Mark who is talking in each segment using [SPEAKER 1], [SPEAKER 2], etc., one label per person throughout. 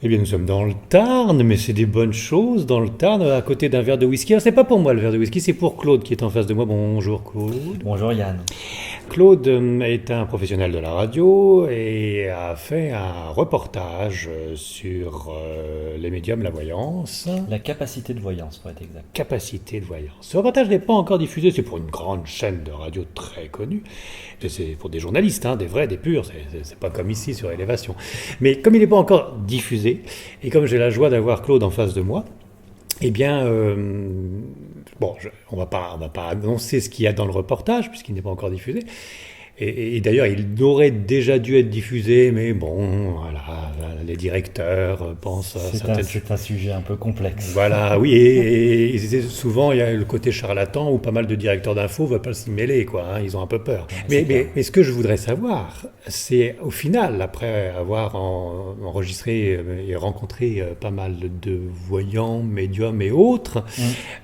[SPEAKER 1] Eh bien, nous sommes dans le Tarn, mais c'est des bonnes choses dans le Tarn, à côté d'un verre de whisky. Alors, c'est pas pour moi le verre de whisky, c'est pour Claude qui est en face de moi. Bonjour Claude.
[SPEAKER 2] Bonjour Yann.
[SPEAKER 1] Claude est un professionnel de la radio et a fait un reportage sur les médiums, la voyance.
[SPEAKER 2] La capacité de voyance, pour être exact.
[SPEAKER 1] Capacité de voyance. Ce reportage n'est pas encore diffusé, c'est pour une grande chaîne de radio très connue. C'est pour des journalistes, des vrais, des purs, c'est pas comme ici sur Élévation. Mais comme il n'est pas encore diffusé, et comme j'ai la joie d'avoir Claude en face de moi, eh bien, on va pas annoncer ce qu'il y a dans le reportage, puisqu'il n'est pas encore diffusé. Et d'ailleurs, il aurait déjà dû être diffusé, mais bon, voilà, les directeurs pensent à certaines choses.
[SPEAKER 2] C'est un sujet un peu complexe.
[SPEAKER 1] Voilà, oui, et souvent, il y a le côté charlatan où pas mal de directeurs d'infos ne veulent pas s'y mêler, quoi, ils ont un peu peur. Mais ce que je voudrais savoir, c'est au final, après avoir enregistré et rencontré pas mal de voyants, médiums et autres,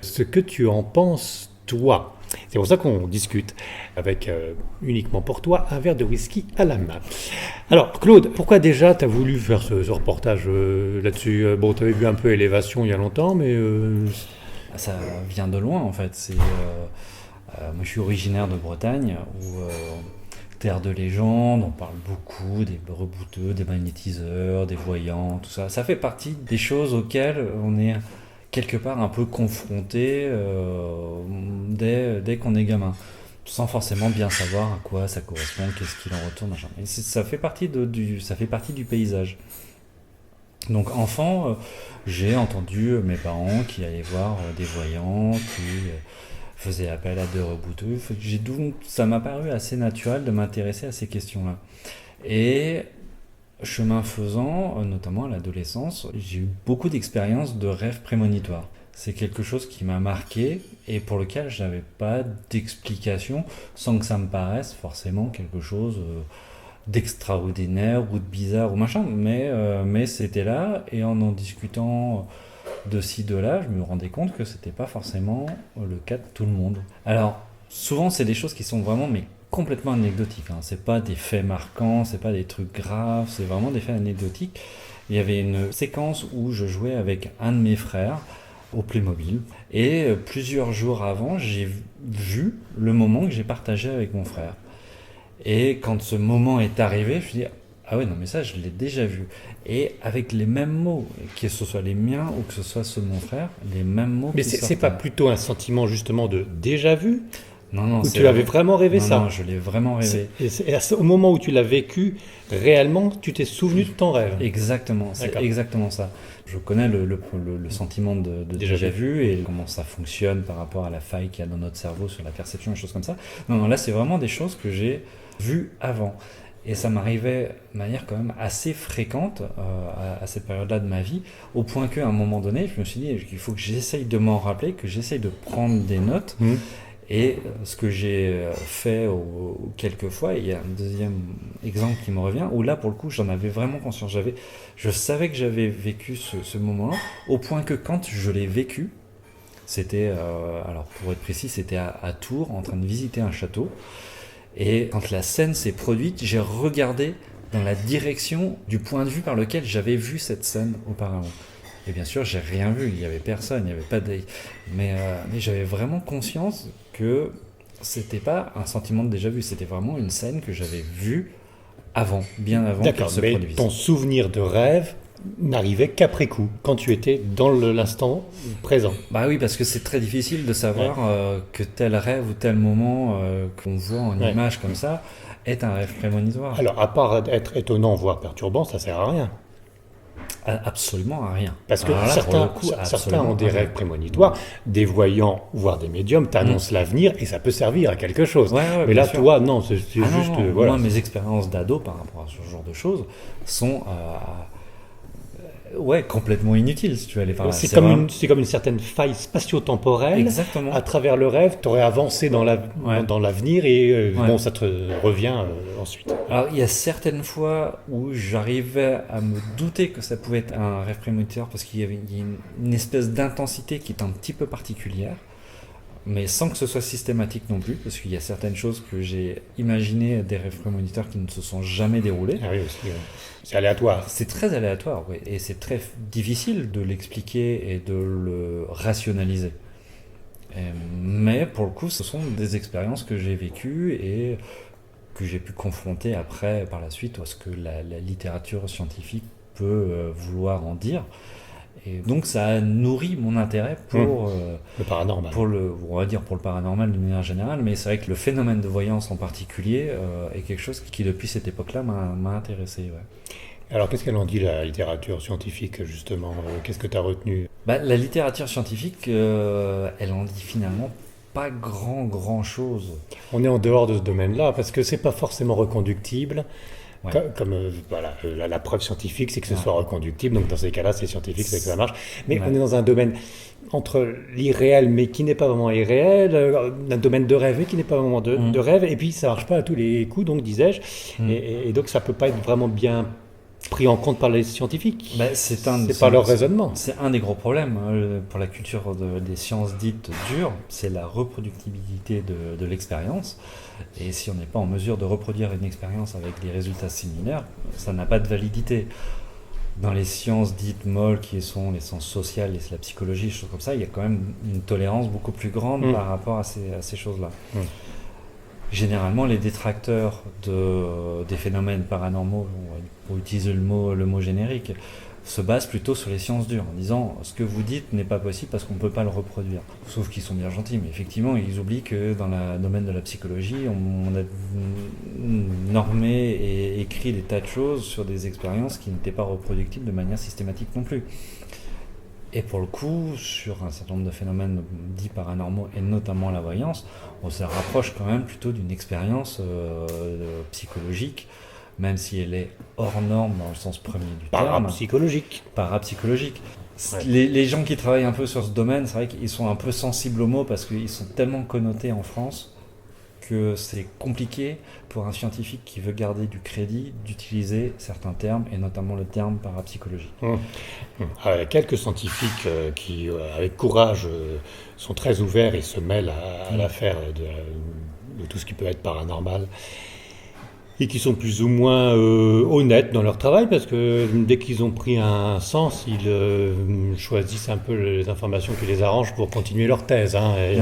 [SPEAKER 1] ce que tu en penses, toi. C'est pour ça qu'on discute avec, uniquement pour toi, un verre de whisky à la main. Alors, Claude, pourquoi déjà tu as voulu faire ce reportage là-dessus? Bon, tu avais vu un peu Élévation il y a longtemps, mais...
[SPEAKER 2] Ça vient de loin, en fait. Moi, je suis originaire de Bretagne, où terre de légende, on parle beaucoup des rebouteux, des magnétiseurs, des voyants, tout ça. Ça fait partie des choses auxquelles on est quelque part un peu confronté dès qu'on est gamin, sans forcément bien savoir à quoi ça correspond, qu'est-ce qu'il en retourne, machin. Et ça fait partie du paysage. Donc enfant, j'ai entendu mes parents qui allaient voir des voyants, qui faisaient appel à des rebouteux. Ça m'a paru assez naturel de m'intéresser à ces questions-là. Et chemin faisant, notamment à l'adolescence, j'ai eu beaucoup d'expériences de rêves prémonitoires. C'est quelque chose qui m'a marqué et pour lequel je n'avais pas d'explication, sans que ça me paraisse forcément quelque chose d'extraordinaire ou de bizarre ou machin, mais c'était là, et en discutant de ci, de là, je me rendais compte que c'était pas forcément le cas de tout le monde. Alors, souvent c'est des choses qui sont vraiment complètement anecdotiques, c'est pas des faits marquants, c'est pas des trucs graves, c'est vraiment des faits anecdotiques. Il y avait une séquence où je jouais avec un de mes frères au Playmobil, et plusieurs jours avant, j'ai vu le moment que j'ai partagé avec mon frère. Et quand ce moment est arrivé, je me suis dit, ah ouais, non, mais ça, je l'ai déjà vu. Et avec les mêmes mots, que ce soit les miens ou que ce soit ceux de mon frère, les mêmes mots.
[SPEAKER 1] Mais c'est pas plutôt un sentiment justement de déjà vu?
[SPEAKER 2] Non,
[SPEAKER 1] ou tu avais vraiment rêvé ça?
[SPEAKER 2] Non, je l'ai vraiment rêvé.
[SPEAKER 1] Au moment où tu l'as vécu, réellement, tu t'es souvenu de ton rêve?
[SPEAKER 2] Exactement, c'est exactement ça. Je connais le sentiment de déjà vu et comment ça fonctionne par rapport à la faille qu'il y a dans notre cerveau sur la perception et choses comme ça. Non, là, c'est vraiment des choses que j'ai vues avant. Et ça m'arrivait de manière quand même assez fréquente à cette période-là de ma vie, au point qu'à un moment donné, je me suis dit qu'il faut que j'essaye de m'en rappeler, que j'essaye de prendre des notes. Et ce que j'ai fait quelques fois, il y a un deuxième exemple qui me revient, où là, pour le coup, j'en avais vraiment conscience. Je savais que j'avais vécu ce moment-là, au point que quand je l'ai vécu, c'était, alors pour être précis, c'était à Tours, en train de visiter un château. Et quand la scène s'est produite, j'ai regardé dans la direction du point de vue par lequel j'avais vu cette scène auparavant. Et bien sûr, j'ai rien vu, il n'y avait personne, il n'y avait pas de... Mais j'avais vraiment conscience que c'était pas un sentiment de déjà-vu, c'était vraiment une scène que j'avais vue avant, bien avant qu'elle se produise.
[SPEAKER 1] Mais ton souvenir de rêve n'arrivait qu'après coup, quand tu étais dans l'instant présent.
[SPEAKER 2] Bah oui, parce que c'est très difficile de savoir que tel rêve ou tel moment qu'on voit en image comme ça est un rêve prémonitoire.
[SPEAKER 1] Alors, à part être étonnant, voire perturbant, ça sert à rien.
[SPEAKER 2] Absolument à rien.
[SPEAKER 1] Parce que certains ont des rêves prémonitoires, des voyants, voire des médiums, t'annoncent l'avenir et ça peut servir à quelque chose. Mais là, toi, non, c'est juste...
[SPEAKER 2] Non.
[SPEAKER 1] Voilà.
[SPEAKER 2] Moi, mes expériences d'ado par rapport à ce genre de choses sont complètement inutiles, si tu veux aller par là.
[SPEAKER 1] C'est comme une certaine faille spatio-temporelle.
[SPEAKER 2] Exactement.
[SPEAKER 1] À travers le rêve, tu aurais avancé dans l'avenir et ça te revient ensuite.
[SPEAKER 2] Alors, il y a certaines fois où j'arrivais à me douter que ça pouvait être un rêve prémonitoire parce qu'il y a une espèce d'intensité qui est un petit peu particulière. mais sans que ce soit systématique non plus, parce qu'il y a certaines choses que j'ai imaginées des rêves prémonitoires qui ne se sont jamais déroulées.
[SPEAKER 1] Ah oui, aussi, ouais. C'est aléatoire.
[SPEAKER 2] C'est très aléatoire, oui, et c'est très difficile de l'expliquer et de le rationaliser. Mais pour le coup, ce sont des expériences que j'ai vécues et que j'ai pu confronter après, par la suite, à ce que la littérature scientifique peut vouloir en dire. Et donc ça a nourri mon intérêt pour
[SPEAKER 1] le paranormal.
[SPEAKER 2] On va dire pour le paranormal d'une manière générale, mais c'est vrai que le phénomène de voyance en particulier est quelque chose qui depuis cette époque-là m'a intéressé. Ouais.
[SPEAKER 1] Alors qu'est-ce qu'elle en dit la littérature scientifique justement qu'est-ce que tu as retenu?
[SPEAKER 2] La littérature scientifique, elle en dit finalement pas grand chose.
[SPEAKER 1] On est en dehors de ce domaine-là parce que c'est pas forcément reconductible.
[SPEAKER 2] Ouais.
[SPEAKER 1] Comme la preuve scientifique, c'est que ce soit reconductible. Donc dans ces cas-là, c'est scientifique, c'est que ça marche. Mais on est dans un domaine entre l'irréel, mais qui n'est pas vraiment irréel, un domaine de rêve, mais qui n'est pas vraiment de rêve. Et puis ça marche pas à tous les coups, donc disais-je. Et donc ça peut pas être vraiment bien pris en compte par les scientifiques.
[SPEAKER 2] C'est
[SPEAKER 1] pas leur raisonnement.
[SPEAKER 2] C'est un des gros problèmes pour la culture des sciences dites dures, c'est la reproductibilité de l'expérience. Et si on n'est pas en mesure de reproduire une expérience avec des résultats similaires, ça n'a pas de validité. Dans les sciences dites molles, qui sont les sciences sociales, la psychologie, des choses comme ça, il y a quand même une tolérance beaucoup plus grande par rapport à ces choses-là. Généralement, les détracteurs des phénomènes paranormaux, pour utiliser le mot générique, se basent plutôt sur les sciences dures, en disant ce que vous dites n'est pas possible parce qu'on ne peut pas le reproduire. Sauf qu'ils sont bien gentils, mais effectivement, ils oublient que dans le domaine de la psychologie, on a normé et écrit des tas de choses sur des expériences qui n'étaient pas reproductibles de manière systématique non plus. Et pour le coup, sur un certain nombre de phénomènes dits paranormaux, et notamment la voyance, on se rapproche quand même plutôt d'une expérience psychologique, même si elle est hors norme dans le sens premier du terme.
[SPEAKER 1] Parapsychologique.
[SPEAKER 2] Ouais. Les gens qui travaillent un peu sur ce domaine, c'est vrai qu'ils sont un peu sensibles aux mots parce qu'ils sont tellement connotés en France que c'est compliqué pour un scientifique qui veut garder du crédit d'utiliser certains termes, et notamment le terme parapsychologie.
[SPEAKER 1] Il y a quelques scientifiques qui, avec courage, sont très ouverts et se mêlent à l'affaire de tout ce qui peut être paranormal. Et qui sont plus ou moins honnêtes dans leur travail, parce que dès qu'ils ont pris un sens, ils choisissent un peu les informations qui les arrangent pour continuer leur thèse. On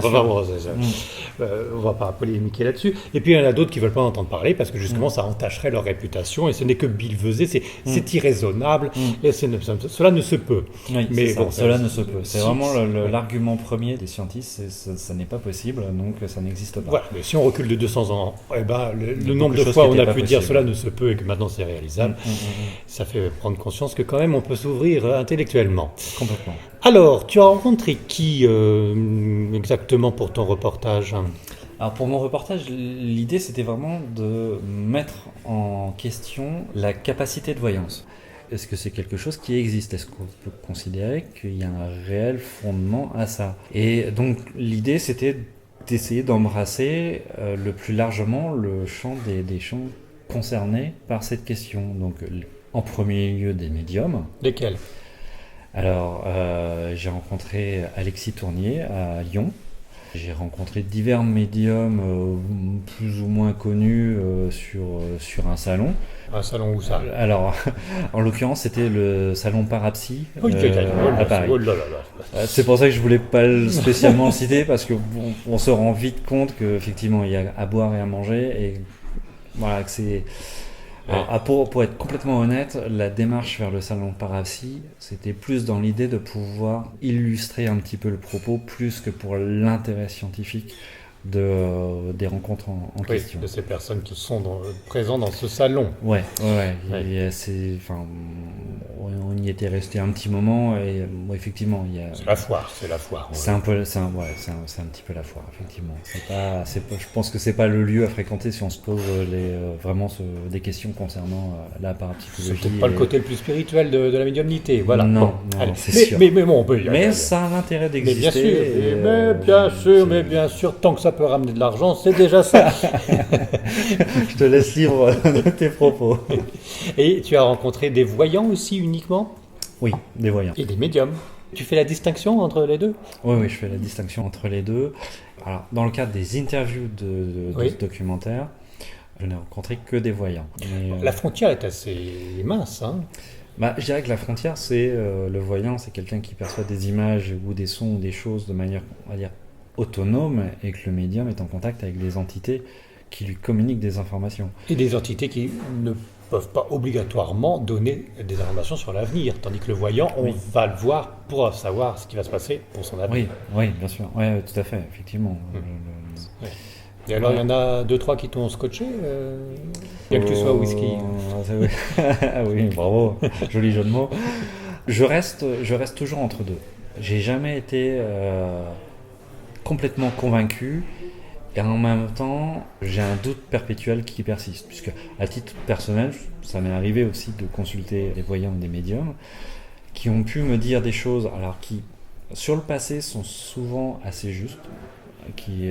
[SPEAKER 1] va pas polémiquer là-dessus. Et puis il y en a d'autres qui ne veulent pas en entendre parler, parce que justement ça entacherait leur réputation, et ce n'est que billevesé, c'est irraisonnable, et cela ne se peut.
[SPEAKER 2] Oui, mais bon, cela ne se peut. C'est vraiment l'argument premier des scientifiques, ça n'est pas possible, donc ça n'existe pas.
[SPEAKER 1] Voilà, mais si on recule de 200 ans, le nombre de fois où on a pu dire cela ne se peut et que maintenant c'est réalisable, ça fait prendre conscience que quand même on peut s'ouvrir intellectuellement.
[SPEAKER 2] Complètement.
[SPEAKER 1] Alors, tu as rencontré qui exactement pour ton reportage ?
[SPEAKER 2] Alors pour mon reportage, l'idée c'était vraiment de mettre en question la capacité de voyance. Est-ce que c'est quelque chose qui existe ? Est-ce qu'on peut considérer qu'il y a un réel fondement à ça ? Et donc l'idée c'était d'essayer d'embrasser le plus largement le champ des champs concernés par cette question. Donc, en premier lieu, des médiums.
[SPEAKER 1] Lesquels ?
[SPEAKER 2] Alors, j'ai rencontré Alexis Tournier à Lyon. J'ai rencontré divers médiums plus ou moins connus sur un salon.
[SPEAKER 1] Un salon où ça ?
[SPEAKER 2] Alors, en l'occurrence, c'était le salon Parapsy à Paris. C'est pour ça que je voulais pas spécialement le citer, parce que on se rend vite compte qu'effectivement il y a à boire et à manger, et voilà que c'est. Alors, pour être complètement honnête, la démarche vers le salon Parapsy, c'était plus dans l'idée de pouvoir illustrer un petit peu le propos, plus que pour l'intérêt scientifique des rencontres en question.
[SPEAKER 1] De ces personnes qui sont présentes dans ce salon.
[SPEAKER 2] Ouais. On y était resté un petit moment, et effectivement,
[SPEAKER 1] c'est la foire.
[SPEAKER 2] C'est un petit peu la foire, effectivement. Je pense que c'est pas le lieu à fréquenter si on se pose des questions concernant la parapsychologie.
[SPEAKER 1] C'est peut-être pas le côté le plus spirituel de la médiumnité, voilà.
[SPEAKER 2] Non, c'est sûr.
[SPEAKER 1] Mais bon, on peut y aller.
[SPEAKER 2] Mais ça a l'intérêt d'exister.
[SPEAKER 1] Mais bien sûr, tant que ça peut ramener de l'argent, c'est déjà ça.
[SPEAKER 2] Je te laisse libre de tes propos.
[SPEAKER 1] Et tu as rencontré des voyants aussi uniquement ?
[SPEAKER 2] Oui, des voyants.
[SPEAKER 1] Et des médiums ? Tu fais la distinction entre les deux?
[SPEAKER 2] Oui, je fais la distinction entre les deux. Alors, dans le cadre des interviews de ce documentaire, je n'ai rencontré que des voyants. Mais,
[SPEAKER 1] la frontière est assez mince, hein?
[SPEAKER 2] Je dirais que la frontière, c'est le voyant, c'est quelqu'un qui perçoit des images ou des sons ou des choses de manière, on va dire, autonome, et que le médium est en contact avec des entités qui lui communiquent des informations.
[SPEAKER 1] Et des entités qui ne peuvent pas obligatoirement donner des informations sur l'avenir, tandis que le voyant, on va le voir pour savoir ce qui va se passer pour son avenir.
[SPEAKER 2] Oui, bien sûr. Oui, tout à fait, effectivement.
[SPEAKER 1] Ouais. Et alors, il y en a 2-3 qui t'ont scotché, bien que tu sois whisky.
[SPEAKER 2] Ah oui, bravo, joli jeu de mots. Je reste toujours entre deux. J'ai jamais été complètement convaincu, et en même temps, j'ai un doute perpétuel qui persiste, puisque à titre personnel, ça m'est arrivé aussi de consulter des voyants et des médiums qui ont pu me dire des choses, alors qui, sur le passé, sont souvent assez justes, qui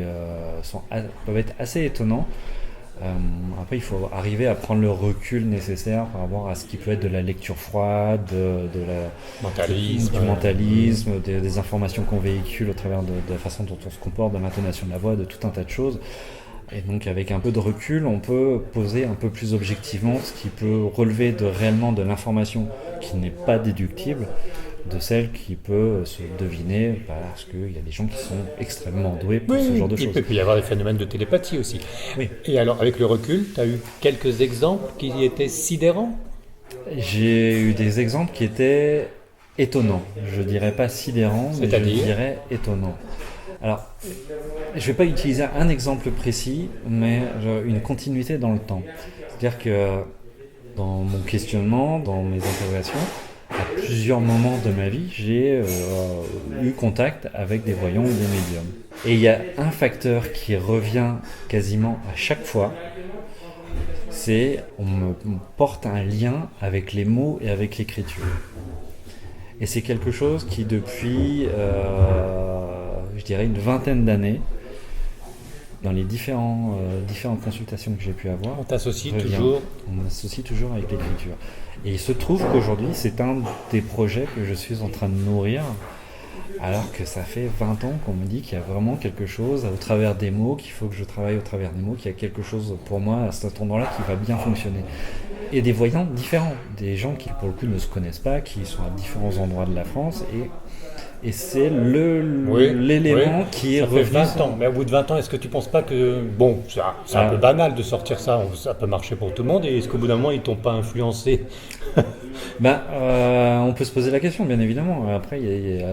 [SPEAKER 2] peuvent être assez étonnants. Après, il faut arriver à prendre le recul nécessaire par rapport à ce qui peut être de la lecture froide, du mentalisme, des informations qu'on véhicule au travers de la façon dont on se comporte, de l'intonation de la voix, de tout un tas de choses. Et donc, avec un peu de recul, on peut poser un peu plus objectivement ce qui peut relever réellement de l'information qui n'est pas déductible, de celle qui peut se deviner, parce qu'il y a des gens qui sont extrêmement doués pour ce genre de choses.
[SPEAKER 1] Il peut y avoir des phénomènes de télépathie aussi.
[SPEAKER 2] Oui.
[SPEAKER 1] Et alors, avec le recul, tu as eu quelques exemples qui étaient sidérants?
[SPEAKER 2] J'ai eu des exemples qui étaient étonnants. Je dirais pas sidérants, mais je dirais étonnants. Alors, je ne vais pas utiliser un exemple précis, mais une continuité dans le temps. C'est-à-dire que dans mon questionnement, dans mes interrogations, à plusieurs moments de ma vie, j'ai eu contact avec des voyants ou des médiums. Et il y a un facteur qui revient quasiment à chaque fois, c'est on me porte un lien avec les mots et avec l'écriture. Et c'est quelque chose qui, depuis, je dirais, une vingtaine d'années, dans les différentes consultations que j'ai pu avoir,
[SPEAKER 1] on t'associe toujours.
[SPEAKER 2] On m'associe toujours avec l'écriture. Et il se trouve qu'aujourd'hui, c'est un des projets que je suis en train de nourrir, alors que ça fait 20 ans qu'on me dit qu'il y a vraiment quelque chose au travers des mots, qu'il faut que je travaille au travers des mots, qu'il y a quelque chose pour moi à cet endroit-là qui va bien fonctionner. Et des voyants différents, des gens qui pour le coup ne se connaissent pas, qui sont à différents endroits de la France, et c'est l'élément qui est revenu.
[SPEAKER 1] Ça fait 20 ans, mais au bout de 20 ans, est-ce que tu ne penses pas que, bon, c'est un peu banal de sortir ça, ça peut marcher pour tout le monde, et est-ce qu'au bout d'un moment, ils ne t'ont pas influencé?
[SPEAKER 2] On peut se poser la question, bien évidemment. Après,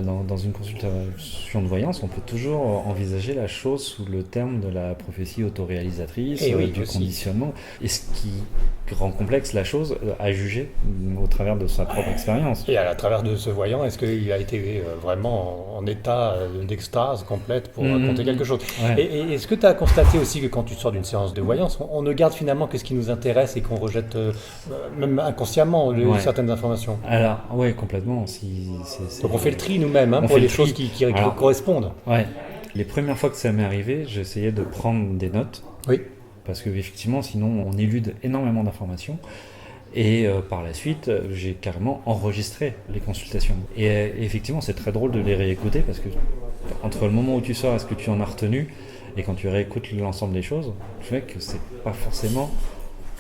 [SPEAKER 2] dans une consultation de voyance, on peut toujours envisager la chose sous le terme de la prophétie autoréalisatrice, du conditionnement. Et ce qui rend complexe la chose à juger au travers de sa propre expérience.
[SPEAKER 1] Et à travers de ce voyant, est-ce qu'il a été vraiment en état d'extase complète pour raconter quelque chose?
[SPEAKER 2] Ouais.
[SPEAKER 1] Et est-ce que tu as constaté aussi que quand tu sors d'une séance de voyance, on ne garde finalement que ce qui nous intéresse et qu'on rejette même inconsciemment certaines informations?
[SPEAKER 2] Alors, oui, complètement.
[SPEAKER 1] Donc on fait le tri nous-mêmes pour les choses qui correspondent.
[SPEAKER 2] Ouais. Les premières fois que ça m'est arrivé, j'essayais de prendre des notes.
[SPEAKER 1] Oui.
[SPEAKER 2] Parce qu'effectivement, sinon, on élude énormément d'informations. Et par la suite, j'ai carrément enregistré les consultations. Et effectivement, c'est très drôle de les réécouter parce que entre le moment où tu sors et ce que tu en as retenu, et quand tu réécoutes l'ensemble des choses, je vois que c'est pas forcément...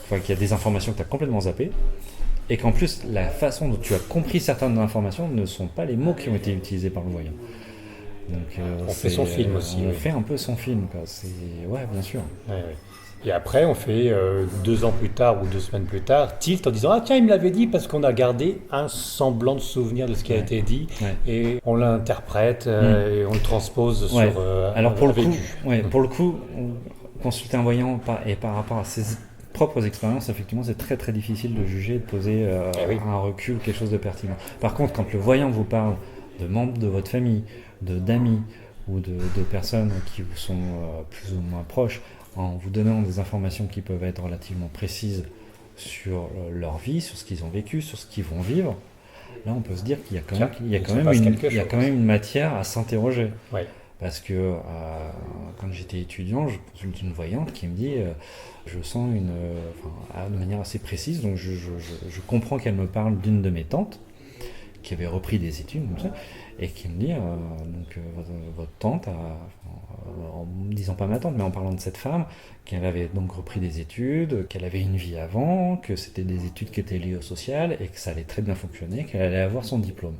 [SPEAKER 2] Enfin, qu'il y a des informations que tu as complètement zappées. Et qu'en plus, la façon dont tu as compris certaines informations ne sont pas les mots qui ont été utilisés par le voyant. Donc,
[SPEAKER 1] on fait son film aussi.
[SPEAKER 2] On fait un peu son film, quoi. Ouais, bien sûr.
[SPEAKER 1] Ouais. Et après, on fait 2 ans plus tard ou 2 semaines plus tard, tilt en disant « Ah tiens, il me l'avait dit » parce qu'on a gardé un semblant de souvenir de ce qui a été dit et on l'interprète et on le transpose sur
[SPEAKER 2] Alors pour le coup, consulter un voyant et par rapport à ses propres expériences, effectivement, c'est très très difficile de juger, de poser un recul, quelque chose de pertinent. Par contre, quand le voyant vous parle de membres de votre famille, d'amis ou de personnes qui vous sont plus ou moins proches, en vous donnant des informations qui peuvent être relativement précises sur leur vie, sur ce qu'ils ont vécu, sur ce qu'ils vont vivre, là on peut se dire qu'il y a quand même une matière à s'interroger.
[SPEAKER 1] Ouais.
[SPEAKER 2] Parce que quand j'étais étudiant, je consulte une voyante qui me dit je sens de manière assez précise, donc je comprends qu'elle me parle d'une de mes tantes qui avait repris des études, comme ça, et qui me dit, votre tante, en me disant pas ma tante, mais en parlant de cette femme, qu'elle avait donc repris des études, qu'elle avait une vie avant, que c'était des études qui étaient liées au social, et que ça allait très bien fonctionner, qu'elle allait avoir son diplôme.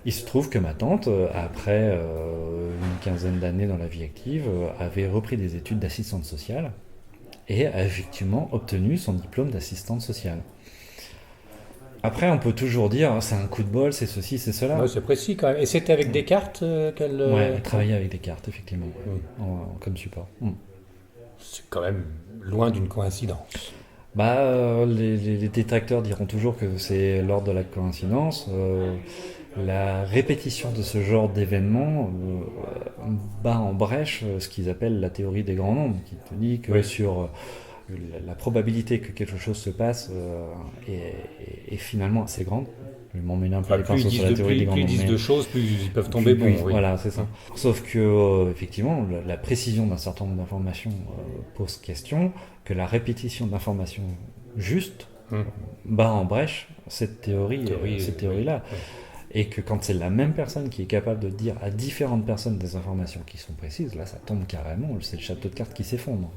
[SPEAKER 2] Il se trouve que ma tante, après une quinzaine d'années dans la vie active, avait repris des études d'assistante sociale, et a effectivement obtenu son diplôme d'assistante sociale. Après, on peut toujours dire, c'est un coup de bol, c'est ceci, c'est cela.
[SPEAKER 1] Ouais, c'est précis quand même. Et c'était avec Descartes qu'elle...
[SPEAKER 2] Ouais, elle travaillait avec Descartes, effectivement, comme support.
[SPEAKER 1] C'est quand même loin d'une coïncidence.
[SPEAKER 2] Les détracteurs diront toujours que c'est l'ordre de la coïncidence. La répétition de ce genre d'événements bat en brèche ce qu'ils appellent la théorie des grands nombres, qui te dit que sur la probabilité que quelque chose se passe est finalement assez grande. Je m'en mêle un peu les pinceaux sur la théorie des grands nombres.
[SPEAKER 1] Plus ils disent de choses, plus ils peuvent tomber bons. Oui.
[SPEAKER 2] Voilà, c'est ça. Sauf que, effectivement, la précision d'un certain nombre d'informations pose question, que la répétition d'informations justes bat en brèche cette théorie-là. Oui. Et que quand c'est la même personne qui est capable de dire à différentes personnes des informations qui sont précises, là ça tombe carrément, c'est le château de cartes qui s'effondre.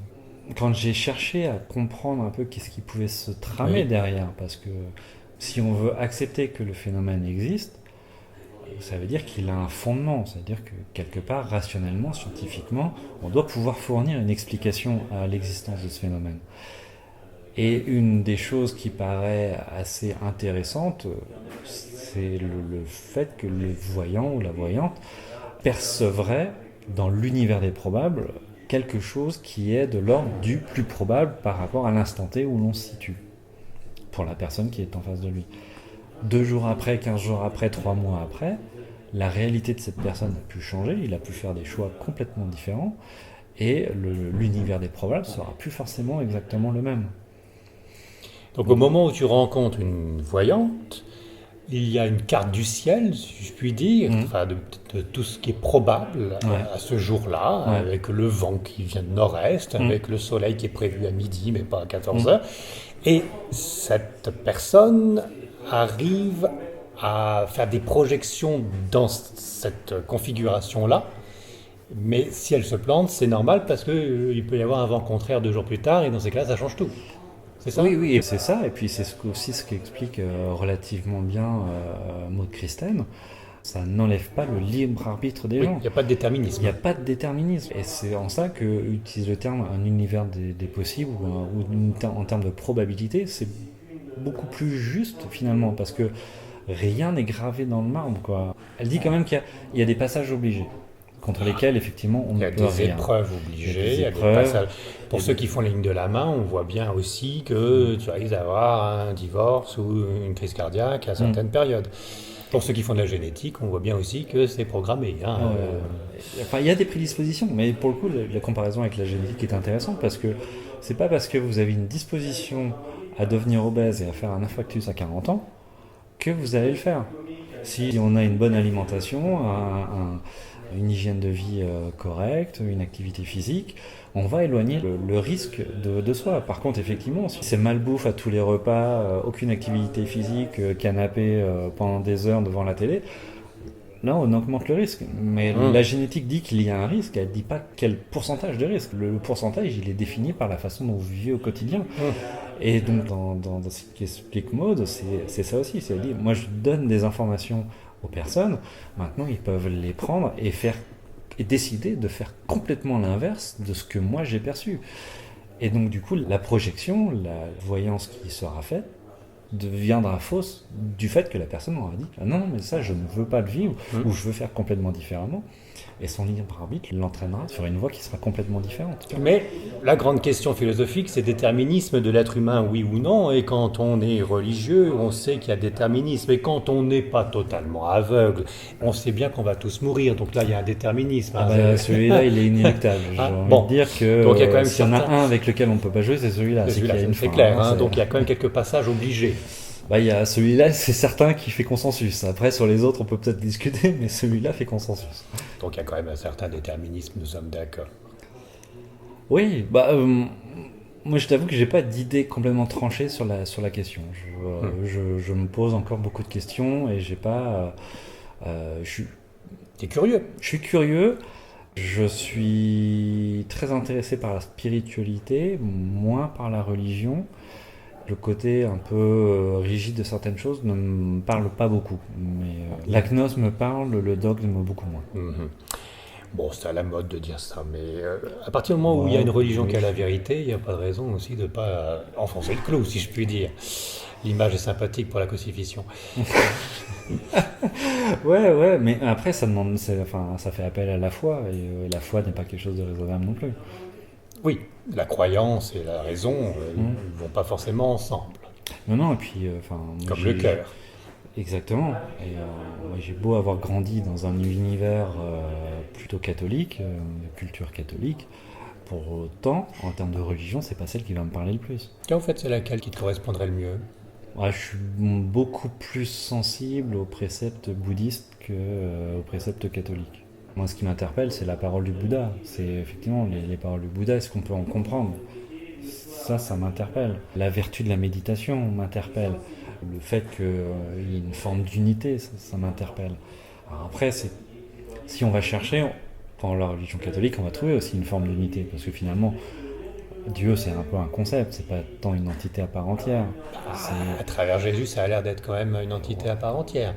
[SPEAKER 2] Quand j'ai cherché à comprendre un peu qu'est-ce qui pouvait se tramer derrière, parce que si on veut accepter que le phénomène existe, ça veut dire qu'il a un fondement, c'est-à-dire que quelque part, rationnellement, scientifiquement, on doit pouvoir fournir une explication à l'existence de ce phénomène. Et une des choses qui paraît assez intéressante, c'est le fait que le voyant ou la voyante percevrait dans l'univers des probables quelque chose qui est de l'ordre du plus probable par rapport à l'instant T où l'on se situe, pour la personne qui est en face de lui. 2 jours après, 15 jours après, 3 mois après, la réalité de cette personne a pu changer, il a pu faire des choix complètement différents, et l'univers des probables sera plus forcément exactement le même.
[SPEAKER 1] Donc au moment où tu rencontres une voyante, il y a une carte du ciel, si je puis dire, de tout ce qui est probable à ce jour-là, avec le vent qui vient de nord-est, avec le soleil qui est prévu à midi, mais pas à 14h. Et cette personne arrive à faire des projections dans cette configuration-là. Mais si elle se plante, c'est normal parce qu'il peut y avoir un vent contraire 2 jours plus tard, et dans ces cas-là, ça change tout. C'est ça ?
[SPEAKER 2] Oui, c'est ça, et puis c'est aussi ce qu'explique relativement bien Maud Christen. Ça n'enlève pas le libre arbitre des gens.
[SPEAKER 1] Il n'y a pas de déterminisme.
[SPEAKER 2] Il n'y a pas de déterminisme. Et c'est en ça qu'utilise le terme un univers des possibles, ou en termes de probabilité, c'est beaucoup plus juste finalement, parce que rien n'est gravé dans le marbre, quoi. Elle dit quand même qu'il y a des passages obligés, contre lesquels, effectivement, on ne peut rien.
[SPEAKER 1] Il y a des épreuves obligées, il y a des passages. Pour ceux qui font la ligne de la main, on voit bien aussi que tu risques d'avoir un divorce ou une crise cardiaque à certaines périodes. Pour ceux qui font de la génétique, on voit bien aussi que c'est programmé.
[SPEAKER 2] Il y a des prédispositions, mais pour le coup, la comparaison avec la génétique est intéressante, parce que c'est pas parce que vous avez une disposition à devenir obèse et à faire un infarctus à 40 ans que vous allez le faire. Si on a une bonne alimentation, une hygiène de vie correcte, une activité physique, on va éloigner le risque de soi. Par contre, effectivement, si c'est malbouffe à tous les repas, aucune activité physique, canapé pendant des heures devant la télé, là on augmente le risque. Mais la génétique dit qu'il y a un risque, elle ne dit pas quel pourcentage de risque. Le pourcentage, il est défini par la façon dont vous vivez au quotidien. Et donc dans ce qu'explique Maud, c'est ça aussi. C'est dire, moi je donne des informations aux personnes, maintenant ils peuvent les prendre et décider de faire complètement l'inverse de ce que moi j'ai perçu. Et donc du coup, la projection, la voyance qui sera faite deviendra fausse du fait que la personne aura dit « Non, mais ça, je ne veux pas le vivre, ou je veux faire complètement différemment ». Et son libre arbitre l'entraînera sur une voie qui sera complètement différente.
[SPEAKER 1] Mais la grande question philosophique, c'est déterminisme de l'être humain, oui ou non. Et quand on est religieux, on sait qu'il y a déterminisme. Et quand on n'est pas totalement aveugle, on sait bien qu'on va tous mourir. Donc là, il y a un déterminisme.
[SPEAKER 2] Celui-là, il est inéluctable. J'ai envie de dire que s'il y en a un avec lequel on ne peut pas jouer, c'est celui-là.
[SPEAKER 1] C'est clair. Donc il y a quand même quelques passages obligés.
[SPEAKER 2] Il y a celui-là, c'est certain, qui fait consensus. Après, sur les autres, on peut peut-être discuter, mais celui-là fait consensus.
[SPEAKER 1] Donc il y a quand même un certain déterminisme, nous sommes d'accord.
[SPEAKER 2] Oui, Moi, je t'avoue que j'ai pas d'idée complètement tranchée sur la question. Je me pose encore beaucoup de questions et j'ai pas.
[SPEAKER 1] T'es curieux.
[SPEAKER 2] Je suis curieux. Je suis très intéressé par la spiritualité, moins par la religion. Le côté un peu rigide de certaines choses ne me parle pas beaucoup. Mais la gnose me parle, le dogme beaucoup moins.
[SPEAKER 1] Mhm. Bon, c'est à la mode de dire ça, mais à partir du moment où il y a une religion qui a la vérité, il n'y a pas de raison aussi de ne pas enfoncer le clou, si je puis dire. L'image est sympathique pour la crucifixion.
[SPEAKER 2] Ouais, mais après ça demande, ça fait appel à la foi et la foi n'est pas quelque chose de raisonnable non plus.
[SPEAKER 1] Oui, la croyance et la raison ne vont pas forcément ensemble.
[SPEAKER 2] Non, et puis,
[SPEAKER 1] Comme le cœur.
[SPEAKER 2] Exactement. Et moi, j'ai beau avoir grandi dans un univers plutôt catholique, de culture catholique, pour autant, en termes de religion, c'est pas celle qui va me parler le plus.
[SPEAKER 1] Et en fait, c'est laquelle qui te correspondrait le mieux?
[SPEAKER 2] Je suis beaucoup plus sensible aux préceptes bouddhistes qu'aux préceptes catholiques. Moi, ce qui m'interpelle, c'est la parole du Bouddha. C'est effectivement les paroles du Bouddha, est-ce qu'on peut en comprendre? Ça m'interpelle. La vertu de la méditation m'interpelle. Le fait qu'il y ait une forme d'unité, ça m'interpelle. Alors après, si on va chercher, dans la religion catholique, on va trouver aussi une forme d'unité. Parce que finalement, Dieu, c'est un peu un concept, c'est pas tant une entité à part entière.
[SPEAKER 1] À travers Jésus, ça a l'air d'être quand même une entité à part entière.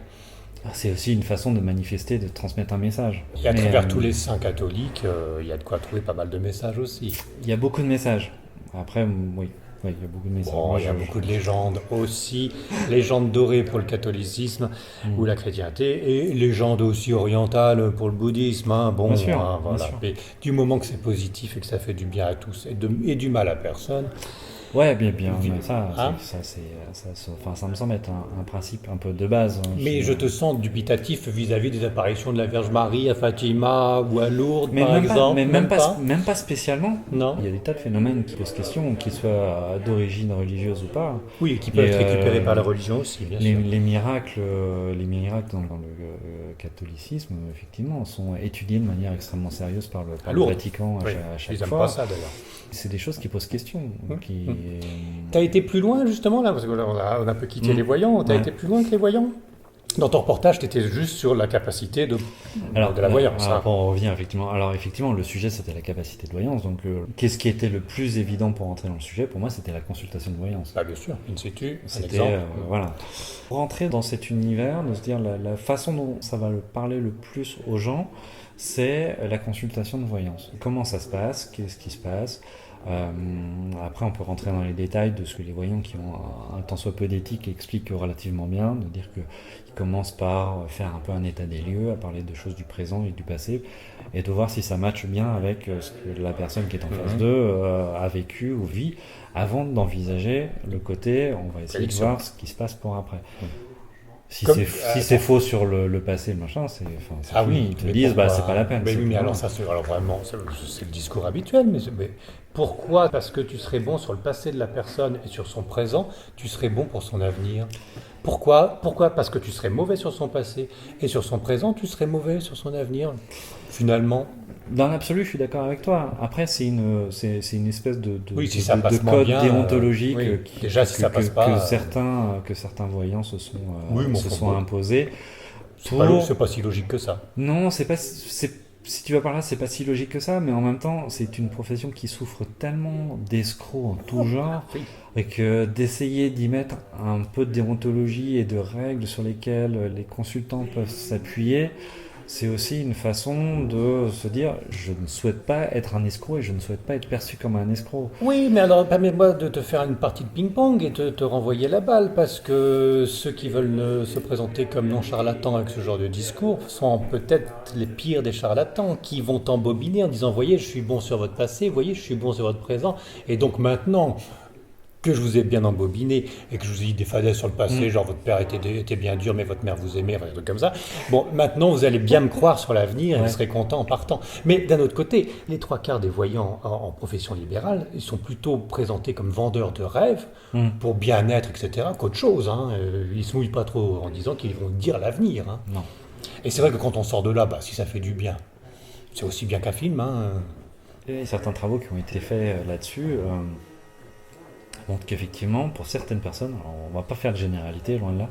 [SPEAKER 2] C'est aussi une façon de manifester, de transmettre un message.
[SPEAKER 1] Et à travers tous les saints catholiques, il y a de quoi trouver pas mal de messages aussi.
[SPEAKER 2] Il y a beaucoup de messages. Après, oui, il y a beaucoup de messages.
[SPEAKER 1] Bon, il y a beaucoup de légendes aussi, légendes dorées pour le catholicisme ou la chrétienté, et légendes aussi orientales pour le bouddhisme. Bon,
[SPEAKER 2] bien sûr,
[SPEAKER 1] voilà.
[SPEAKER 2] bien sûr.
[SPEAKER 1] Mais du moment que c'est positif et que ça fait du bien à tous et du mal à personne.
[SPEAKER 2] Ouais, bien, mais ça me semble être un principe un peu de base.
[SPEAKER 1] Mais je te sens dubitatif vis-à-vis des apparitions de la Vierge Marie à Fatima ou à Lourdes, par exemple.
[SPEAKER 2] Même pas spécialement.
[SPEAKER 1] Non.
[SPEAKER 2] Il y a des tas de phénomènes qui posent question, qu'ils soient d'origine religieuse ou pas.
[SPEAKER 1] Oui, et qui peuvent être récupérés par la religion aussi, bien sûr.
[SPEAKER 2] Les miracles dans le catholicisme, effectivement, sont étudiés de manière extrêmement sérieuse par le Vatican à chaque
[SPEAKER 1] ils n'aiment
[SPEAKER 2] fois.
[SPEAKER 1] pas ça d'ailleurs.
[SPEAKER 2] C'est des choses qui posent question.
[SPEAKER 1] T'as été plus loin justement là, parce qu'on a un peu quitté les voyants. T'as été plus loin que les voyants? Dans ton reportage, tu étais juste sur la capacité de la voyance.
[SPEAKER 2] On revient effectivement. Alors effectivement, le sujet c'était la capacité de voyance. Donc, qu'est-ce qui était le plus évident pour entrer dans le sujet? Pour moi, c'était la consultation de voyance.
[SPEAKER 1] Ah, bien sûr, in situ,
[SPEAKER 2] c'était voilà. Pour rentrer dans cet univers, de se dire la façon dont ça va parler le plus aux gens, c'est la consultation de voyance. Comment ça se passe? Qu'est-ce qui se passe? Après, on peut rentrer dans les détails de ce que les voyants qui ont un tant soit peu d'éthique expliquent relativement bien, de dire qu'ils commencent par faire un peu un état des lieux, à parler de choses du présent et du passé, et de voir si ça matche bien avec ce que la personne qui est en face d'eux a vécu ou vit, avant d'envisager le côté, on va essayer de voir ce qui se passe pour après. Si c'est faux sur le passé, le machin, c'est fini. Ils te disent, c'est pas la peine.
[SPEAKER 1] Mais oui, mais alors vraiment, c'est le discours habituel. Mais pourquoi? Parce que tu serais bon sur le passé de la personne et sur son présent, tu serais bon pour son avenir. Pourquoi? Parce que tu serais mauvais sur son passé et sur son présent, tu serais mauvais sur son avenir. Finalement.
[SPEAKER 2] Dans l'absolu, je suis d'accord avec toi. Après, c'est une espèce de
[SPEAKER 1] code
[SPEAKER 2] déontologique
[SPEAKER 1] que
[SPEAKER 2] certains voyants se sont imposés.
[SPEAKER 1] C'est pas si logique que ça.
[SPEAKER 2] Non, si tu vas par là, c'est pas si logique que ça, mais en même temps, c'est une profession qui souffre tellement d'escrocs en tout genre, et que d'essayer d'y mettre un peu de déontologie et de règles sur lesquelles les consultants peuvent s'appuyer, c'est aussi une façon de se dire je ne souhaite pas être un escroc et je ne souhaite pas être perçu comme un escroc.
[SPEAKER 1] Oui, mais alors permets-moi de te faire une partie de ping-pong et de te renvoyer la balle, parce que ceux qui veulent se présenter comme non charlatans avec ce genre de discours sont peut-être les pires des charlatans, qui vont t'embobiner en disant voyez, je suis bon sur votre passé, voyez, je suis bon sur votre présent, et donc maintenant que je vous ai bien embobiné et que je vous ai dit des fadaises sur le passé, genre votre père était bien dur mais votre mère vous aimait, des trucs comme ça. Bon, maintenant vous allez bien me croire sur l'avenir et vous serez content en partant. Mais d'un autre côté, les 3/4 des voyants en profession libérale, ils sont plutôt présentés comme vendeurs de rêves pour bien-être, etc., qu'autre chose. Ils se mouillent pas trop en disant qu'ils vont dire l'avenir.
[SPEAKER 2] Non.
[SPEAKER 1] Et c'est vrai que quand on sort de là, si ça fait du bien, c'est aussi bien qu'un film.
[SPEAKER 2] Il y a certains travaux qui ont été faits là-dessus. montre qu'effectivement, pour certaines personnes, alors on va pas faire de généralité, loin de là,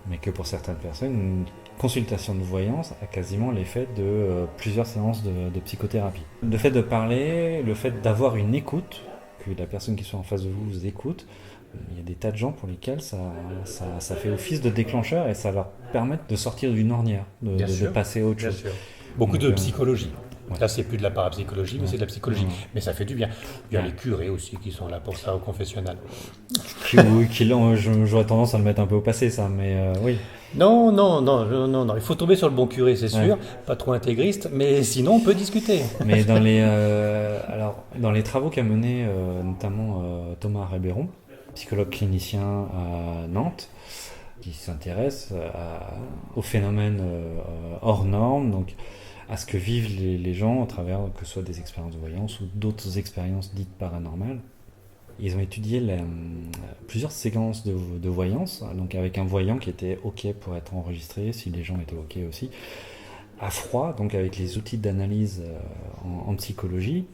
[SPEAKER 2] mais que pour certaines personnes, une consultation de voyance a quasiment l'effet de plusieurs séances de psychothérapie. Le fait de parler, le fait d'avoir une écoute, que la personne qui soit en face de vous vous écoute, il y a des tas de gens pour lesquels ça fait office de déclencheur et ça leur permet de sortir d'une ornière, de passer à autre chose.
[SPEAKER 1] Sûr. Beaucoup de psychologie.
[SPEAKER 2] Ouais.
[SPEAKER 1] Là, c'est plus de la parapsychologie, mais c'est de la psychologie.
[SPEAKER 2] Ouais.
[SPEAKER 1] Mais ça fait du bien. Il y a les curés aussi qui sont là pour ça au confessionnal.
[SPEAKER 2] J'aurais tendance à le mettre un peu au passé, ça, mais oui.
[SPEAKER 1] Non. Il faut tomber sur le bon curé, c'est sûr. Pas trop intégriste, mais sinon, on peut discuter.
[SPEAKER 2] Mais dans les travaux qu'a mené notamment Thomas Rébéron, psychologue clinicien à Nantes, qui s'intéresse aux phénomènes hors normes, donc à ce que vivent les gens à travers que ce soit des expériences de voyance ou d'autres expériences dites paranormales. Ils ont étudié plusieurs séquences de voyance, donc avec un voyant qui était OK pour être enregistré, si les gens étaient OK aussi, à froid, donc avec les outils d'analyse en psychologie.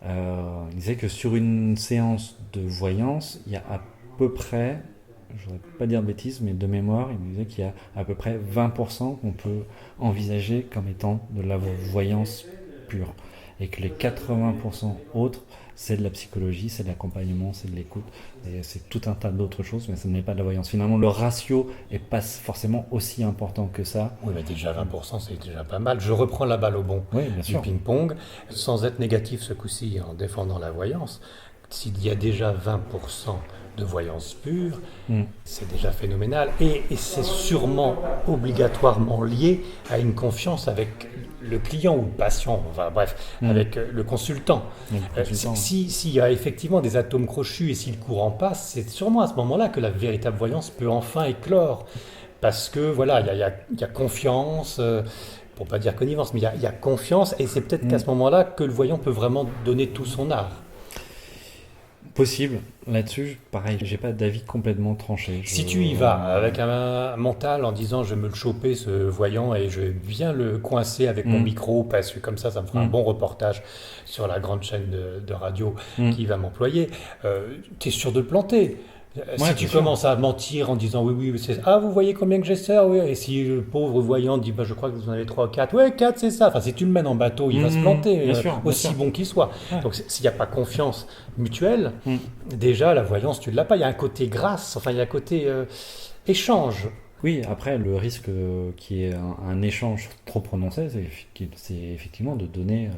[SPEAKER 2] Il disait que sur une séance de voyance, il y a à peu près, je ne voudrais pas dire de bêtises, mais de mémoire, il me disait qu'il y a à peu près 20% qu'on peut envisager comme étant de la voyance pure. Et que les 80% autres, c'est de la psychologie, c'est de l'accompagnement, c'est de l'écoute, et c'est tout un tas d'autres choses, mais ce n'est pas de la voyance. Finalement, le ratio n'est pas forcément aussi important que ça.
[SPEAKER 1] Oui, mais déjà 20%, c'est déjà pas mal. Je reprends la balle au bon
[SPEAKER 2] du
[SPEAKER 1] ping-pong, sans être négatif ce coup-ci en défendant la voyance. S'il y a déjà 20% de voyance pure, c'est déjà phénoménal. Et c'est sûrement obligatoirement lié à une confiance avec le client ou le patient, enfin bref, avec le consultant. S'il y a effectivement des atomes crochus et si le courant passe, c'est sûrement à ce moment-là que la véritable voyance peut enfin éclore. Parce que voilà, il y a confiance, pour pas dire connivence, mais il y a confiance, et c'est peut-être qu'à ce moment-là que le voyant peut vraiment donner tout son art.
[SPEAKER 2] Possible. Là-dessus, pareil, j'ai pas d'avis complètement tranché.
[SPEAKER 1] Si tu y vas avec un mental en disant je vais me le choper ce voyant et je vais bien le coincer avec mon micro parce que comme ça me fera un bon reportage sur la grande chaîne de radio qui va m'employer, tu es sûr de le planter. Si tu commences à mentir en disant oui, c'est ah, vous voyez combien que j'essaie, oui, et si le pauvre voyant dit je crois que vous en avez 3 ou 4, ouais, 4 c'est ça, enfin si tu le mènes en bateau, il va se planter, aussi bon qu'il soit. Ouais. Donc s'il n'y a pas confiance mutuelle, déjà la voyance tu ne l'as pas, il y a un côté grâce, enfin il y a un côté échange.
[SPEAKER 2] Oui, après le risque qui est un échange trop prononcé, c'est effectivement de donner,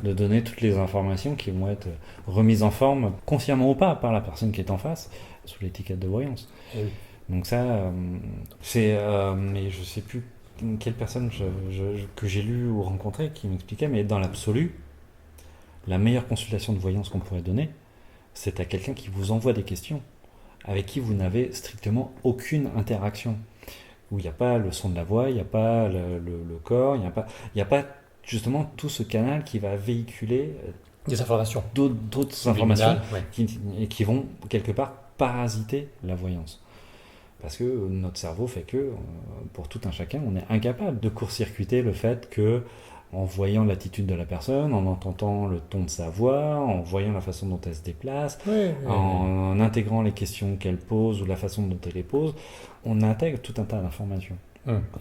[SPEAKER 2] de donner toutes les informations qui vont être remises en forme, consciemment ou pas, par la personne qui est en face, sous l'étiquette de voyance. Oui. Donc ça, mais je sais plus quelle personne que j'ai lu ou rencontré qui m'expliquait, mais dans l'absolu, la meilleure consultation de voyance qu'on pourrait donner, c'est à quelqu'un qui vous envoie des questions, avec qui vous n'avez strictement aucune interaction, où il n'y a pas le son de la voix, il n'y a pas le corps, il n'y a pas justement tout ce canal qui va véhiculer
[SPEAKER 1] des informations,
[SPEAKER 2] d'autres informations qui vont quelque part parasiter la voyance. Parce que notre cerveau fait que, pour tout un chacun, on est incapable de court-circuiter le fait que, en voyant l'attitude de la personne, en entendant le ton de sa voix, en voyant la façon dont elle se déplace, en intégrant les questions qu'elle pose ou la façon dont elle les pose, on intègre tout un tas d'informations.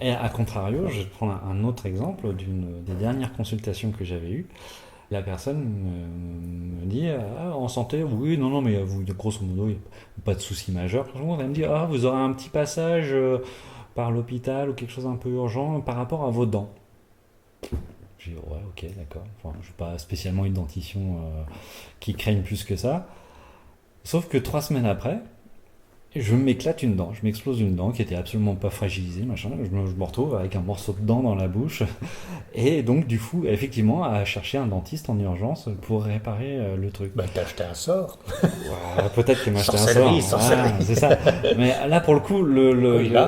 [SPEAKER 2] Et à contrario, je vais prendre un autre exemple d'une des dernières consultations que j'avais eues. La personne me dit en santé, oui, non, mais vous, grosso modo, il n'y a pas de souci majeur. Elle me dit vous aurez un petit passage par l'hôpital ou quelque chose un peu urgent par rapport à vos dents. J'ai dit ouais, ok, d'accord. Enfin, je n'ai pas spécialement une dentition qui craigne plus que ça. Sauf que 3 semaines après, je m'éclate une dent, je m'explose une dent qui était absolument pas fragilisée, machin. Je me retrouve avec un morceau de dent dans la bouche. Et donc, du coup, effectivement, à chercher un dentiste en urgence pour réparer le truc.
[SPEAKER 1] T'as acheté un sort.
[SPEAKER 2] Ouais, peut-être qu'il m'a acheté un sort. C'est ça. Mais là, pour le coup,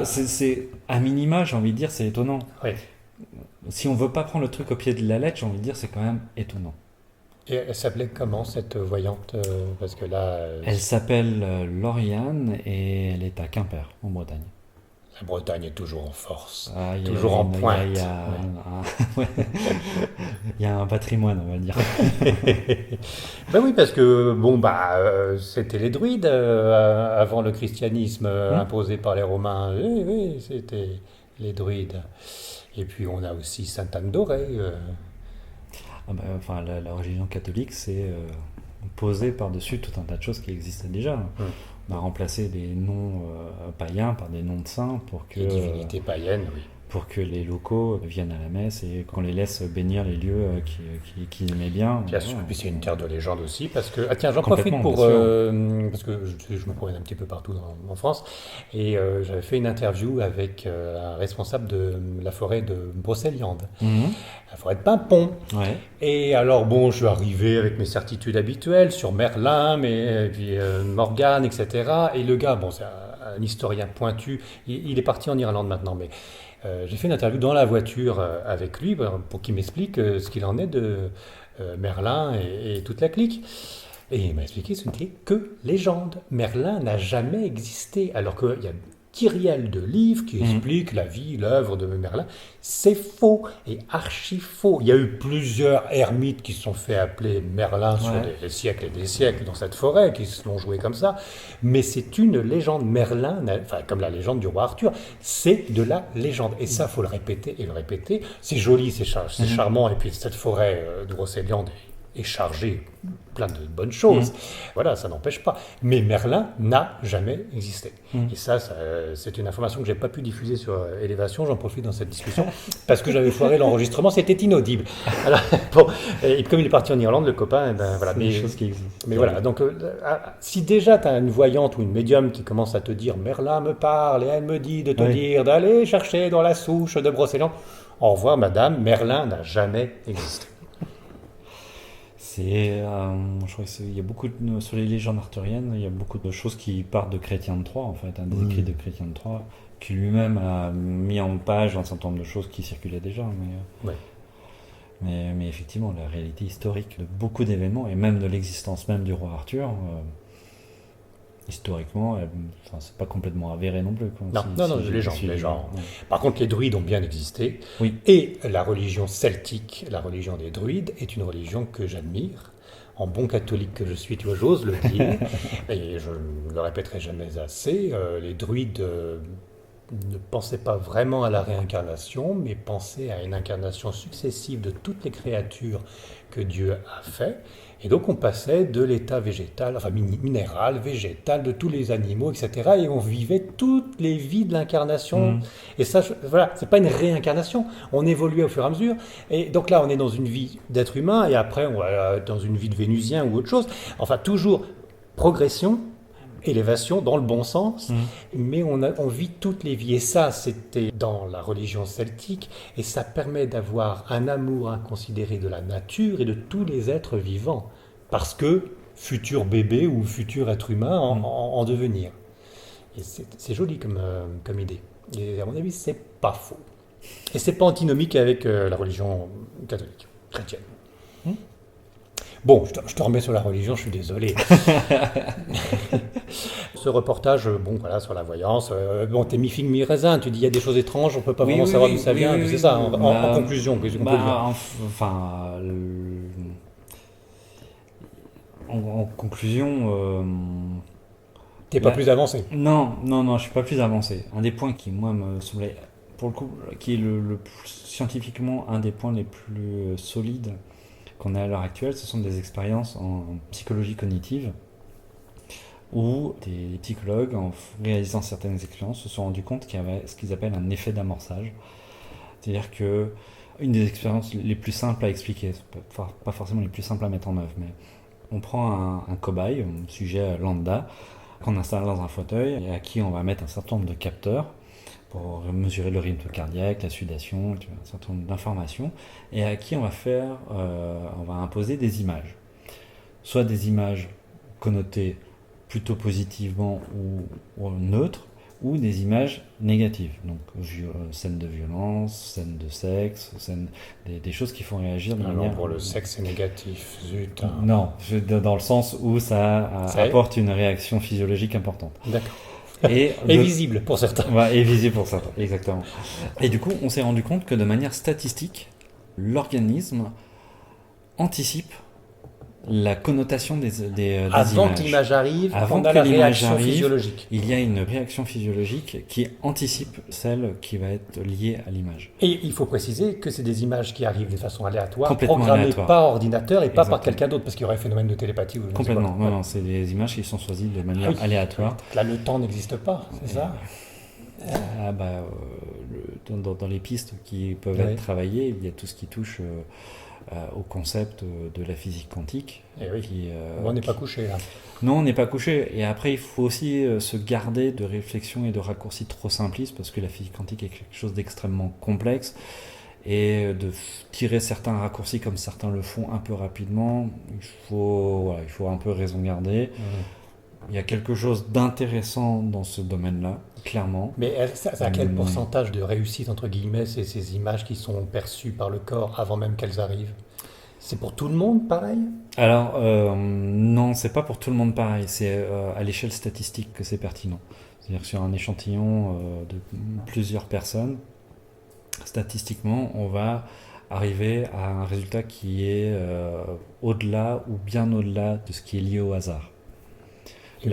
[SPEAKER 2] c'est à minima, j'ai envie de dire, c'est étonnant.
[SPEAKER 1] Oui.
[SPEAKER 2] Si on veut pas prendre le truc au pied de la lettre, j'ai envie de dire, c'est quand même étonnant.
[SPEAKER 1] Et elle s'appelait comment cette voyante parce que là,
[SPEAKER 2] elle s'appelle Lauriane et elle est à Quimper, en Bretagne.
[SPEAKER 1] La Bretagne est toujours en force,
[SPEAKER 2] Ah,
[SPEAKER 1] toujours en pointe.
[SPEAKER 2] Ouais. Il y a un patrimoine, on va dire.
[SPEAKER 1] Ben oui, parce que c'était les druides avant le christianisme imposé par les Romains. Oui, oui, c'était les druides. Et puis on a aussi Sainte Anne d'Auray.
[SPEAKER 2] Ah bah, enfin, la religion catholique, c'est poser par-dessus tout un tas de choses qui existaient déjà.
[SPEAKER 1] Hum.
[SPEAKER 2] On a remplacé des noms païens par des noms de saints
[SPEAKER 1] Les divinités païennes, oui.
[SPEAKER 2] pour que les locaux viennent à la messe et qu'on les laisse bénir les lieux qu'ils aimaient bien.
[SPEAKER 1] Bien sûr, puis c'est une terre de légende aussi, parce que... Ah tiens, j'en profite
[SPEAKER 2] Complètement,
[SPEAKER 1] pour...
[SPEAKER 2] bien sûr.
[SPEAKER 1] parce que je me promène un petit peu partout en France, et j'avais fait une interview avec un responsable de la forêt de Brocéliande,
[SPEAKER 2] Mhm.
[SPEAKER 1] la forêt de Pimpon.
[SPEAKER 2] Ouais.
[SPEAKER 1] Et alors, bon, je suis arrivé avec mes certitudes habituelles sur Merlin, et puis Morgane, etc. Et le gars, bon, c'est un historien pointu, il est parti en Irlande maintenant, mais j'ai fait une interview dans la voiture avec lui pour qu'il m'explique ce qu'il en est de Merlin et toute la clique. Et il m'a expliqué que ce n'était que légende. Merlin n'a jamais existé, alors qu'il y a kyrielle de livres qui expliquent la vie, l'œuvre de Merlin. C'est faux et archi faux. Il y a eu plusieurs ermites qui se sont fait appeler Merlin sur des siècles et des siècles dans cette forêt, qui se l'ont joué comme ça. Mais c'est une légende. Merlin, enfin, comme la légende du roi Arthur, c'est de la légende. Et ça, faut le répéter et le répéter. C'est joli, c'est charmant. Et puis cette forêt de Brocéliande est chargée plein de bonnes choses. Voilà, ça n'empêche pas. Mais Merlin n'a jamais existé. Et ça, c'est une information que j'ai pas pu diffuser sur Élévation. J'en profite dans cette discussion parce que j'avais foiré l'enregistrement. C'était inaudible. Alors, bon, et comme il est parti en Irlande, le copain, eh ben, voilà.
[SPEAKER 2] C'est des choses qui existent.
[SPEAKER 1] Mais voilà, donc si déjà tu as une voyante ou une médium qui commence à te dire Merlin me parle et elle me dit de te dire d'aller chercher dans la souche de Brocéliande, au revoir madame, Merlin n'a jamais existé.
[SPEAKER 2] Je crois qu'il y a beaucoup sur les légendes arthuriennes, il y a beaucoup de choses qui partent de Chrétien de Troyes, en fait, des écrits de Chrétien de Troyes, qui lui-même a mis en page un certain nombre de choses qui circulaient déjà. Mais effectivement, la réalité historique de beaucoup d'événements, et même de l'existence même du roi Arthur, historiquement, c'est pas complètement avéré non plus. Quoi.
[SPEAKER 1] Non, légende. Ouais. Par contre, les druides ont bien existé.
[SPEAKER 2] Oui.
[SPEAKER 1] Et la religion celtique, la religion des druides, est une religion que j'admire. En bon catholique que je suis, tu vois, j'ose le dire. Et je ne le répéterai jamais assez. Les druides ne pensaient pas vraiment à la réincarnation, mais pensaient à une incarnation successive de toutes les créatures que Dieu a fait. Et donc on passait de l'état végétal, enfin minéral, végétal, de tous les animaux, etc. Et on vivait toutes les vies de l'incarnation. Et ça, voilà, c'est pas une réincarnation. On évoluait au fur et à mesure. Et donc là, on est dans une vie d'être humain, et après, on va dans une vie de vénusien ou autre chose. Enfin, toujours progression, élévation dans le bon sens, mais on vit toutes les vies. Et ça, c'était dans la religion celtique, et ça permet d'avoir un amour inconsidéré de la nature et de tous les êtres vivants, parce que futur bébé ou futur être humain en devenir. Et c'est joli comme idée. Et à mon avis, c'est pas faux. Et c'est pas antinomique avec la religion catholique, chrétienne. Bon, je te remets sur la religion, je suis désolé. Ce reportage, bon, voilà, sur la voyance, bon, t'es mi-figue, mi-raisin, tu dis il y a des choses étranges, on peut pas vraiment savoir d'où ça vient, c'est ça, en conclusion, qu'est-ce qu'on peut dire
[SPEAKER 2] en conclusion...
[SPEAKER 1] T'es pas plus avancé?
[SPEAKER 2] Non, je suis pas plus avancé. Un des points qui, moi, me semblait, pour le coup, qui est scientifiquement un des points les plus solides qu'on a à l'heure actuelle, ce sont des expériences en psychologie cognitive où des psychologues, en réalisant certaines expériences, se sont rendus compte qu'il y avait ce qu'ils appellent un effet d'amorçage. C'est-à-dire que une des expériences les plus simples à expliquer, pas forcément les plus simples à mettre en œuvre, mais on prend un cobaye, un sujet lambda, qu'on installe dans un fauteuil et à qui on va mettre un certain nombre de capteurs pour mesurer le rythme cardiaque, la sudation, un certain nombre d'informations, et à qui on va imposer des images. Soit des images connotées plutôt positivement ou neutres, ou des images négatives. Donc scènes de violence, scènes de sexe, des choses qui font réagir de manière...
[SPEAKER 1] Non, pour le sexe c'est négatif, zut.
[SPEAKER 2] Non, dans le sens où ça apporte une réaction physiologique importante.
[SPEAKER 1] D'accord.
[SPEAKER 2] Et
[SPEAKER 1] visible pour certains.
[SPEAKER 2] Ouais, et visible pour certains, exactement. Et du coup, on s'est rendu compte que de manière statistique, l'organisme anticipe la connotation des
[SPEAKER 1] Avant
[SPEAKER 2] images.
[SPEAKER 1] que l'image arrive,
[SPEAKER 2] Avant
[SPEAKER 1] on a
[SPEAKER 2] que
[SPEAKER 1] la
[SPEAKER 2] l'image
[SPEAKER 1] réaction
[SPEAKER 2] arrive,
[SPEAKER 1] physiologique.
[SPEAKER 2] il y a une réaction physiologique qui anticipe celle qui va être liée à l'image.
[SPEAKER 1] Et il faut préciser que c'est des images qui arrivent de façon aléatoire,
[SPEAKER 2] Complètement
[SPEAKER 1] programmées
[SPEAKER 2] aléatoire.
[SPEAKER 1] par ordinateur et pas par
[SPEAKER 2] Exactement.
[SPEAKER 1] quelqu'un d'autre, parce qu'il y aurait un phénomène de télépathie. Ou je ne sais
[SPEAKER 2] Complètement.
[SPEAKER 1] quoi.
[SPEAKER 2] Non, c'est des images qui sont choisies de manière
[SPEAKER 1] Oui.
[SPEAKER 2] aléatoire.
[SPEAKER 1] Là, le temps n'existe pas, c'est ça?
[SPEAKER 2] Dans les pistes qui peuvent
[SPEAKER 1] Oui.
[SPEAKER 2] être travaillées, il y a tout ce qui touche au concept de la physique quantique.
[SPEAKER 1] Eh oui.
[SPEAKER 2] Qui,
[SPEAKER 1] On n'est pas couché là.
[SPEAKER 2] Non, on n'est pas couché. Et après, il faut aussi se garder de réflexions et de raccourcis trop simplistes, parce que la physique quantique est quelque chose d'extrêmement complexe. Et de tirer certains raccourcis comme certains le font un peu rapidement, il faut un peu raison garder. Il y a quelque chose d'intéressant dans ce domaine-là, clairement.
[SPEAKER 1] Mais ça à quel pourcentage de réussite, entre guillemets, ces images qui sont perçues par le corps avant même qu'elles arrivent? C'est pour tout le monde pareil?
[SPEAKER 2] Alors, non, c'est pas pour tout le monde pareil. C'est à l'échelle statistique que c'est pertinent. C'est-à-dire que sur un échantillon de plusieurs personnes, statistiquement, on va arriver à un résultat qui est au-delà ou bien au-delà de ce qui est lié au hasard.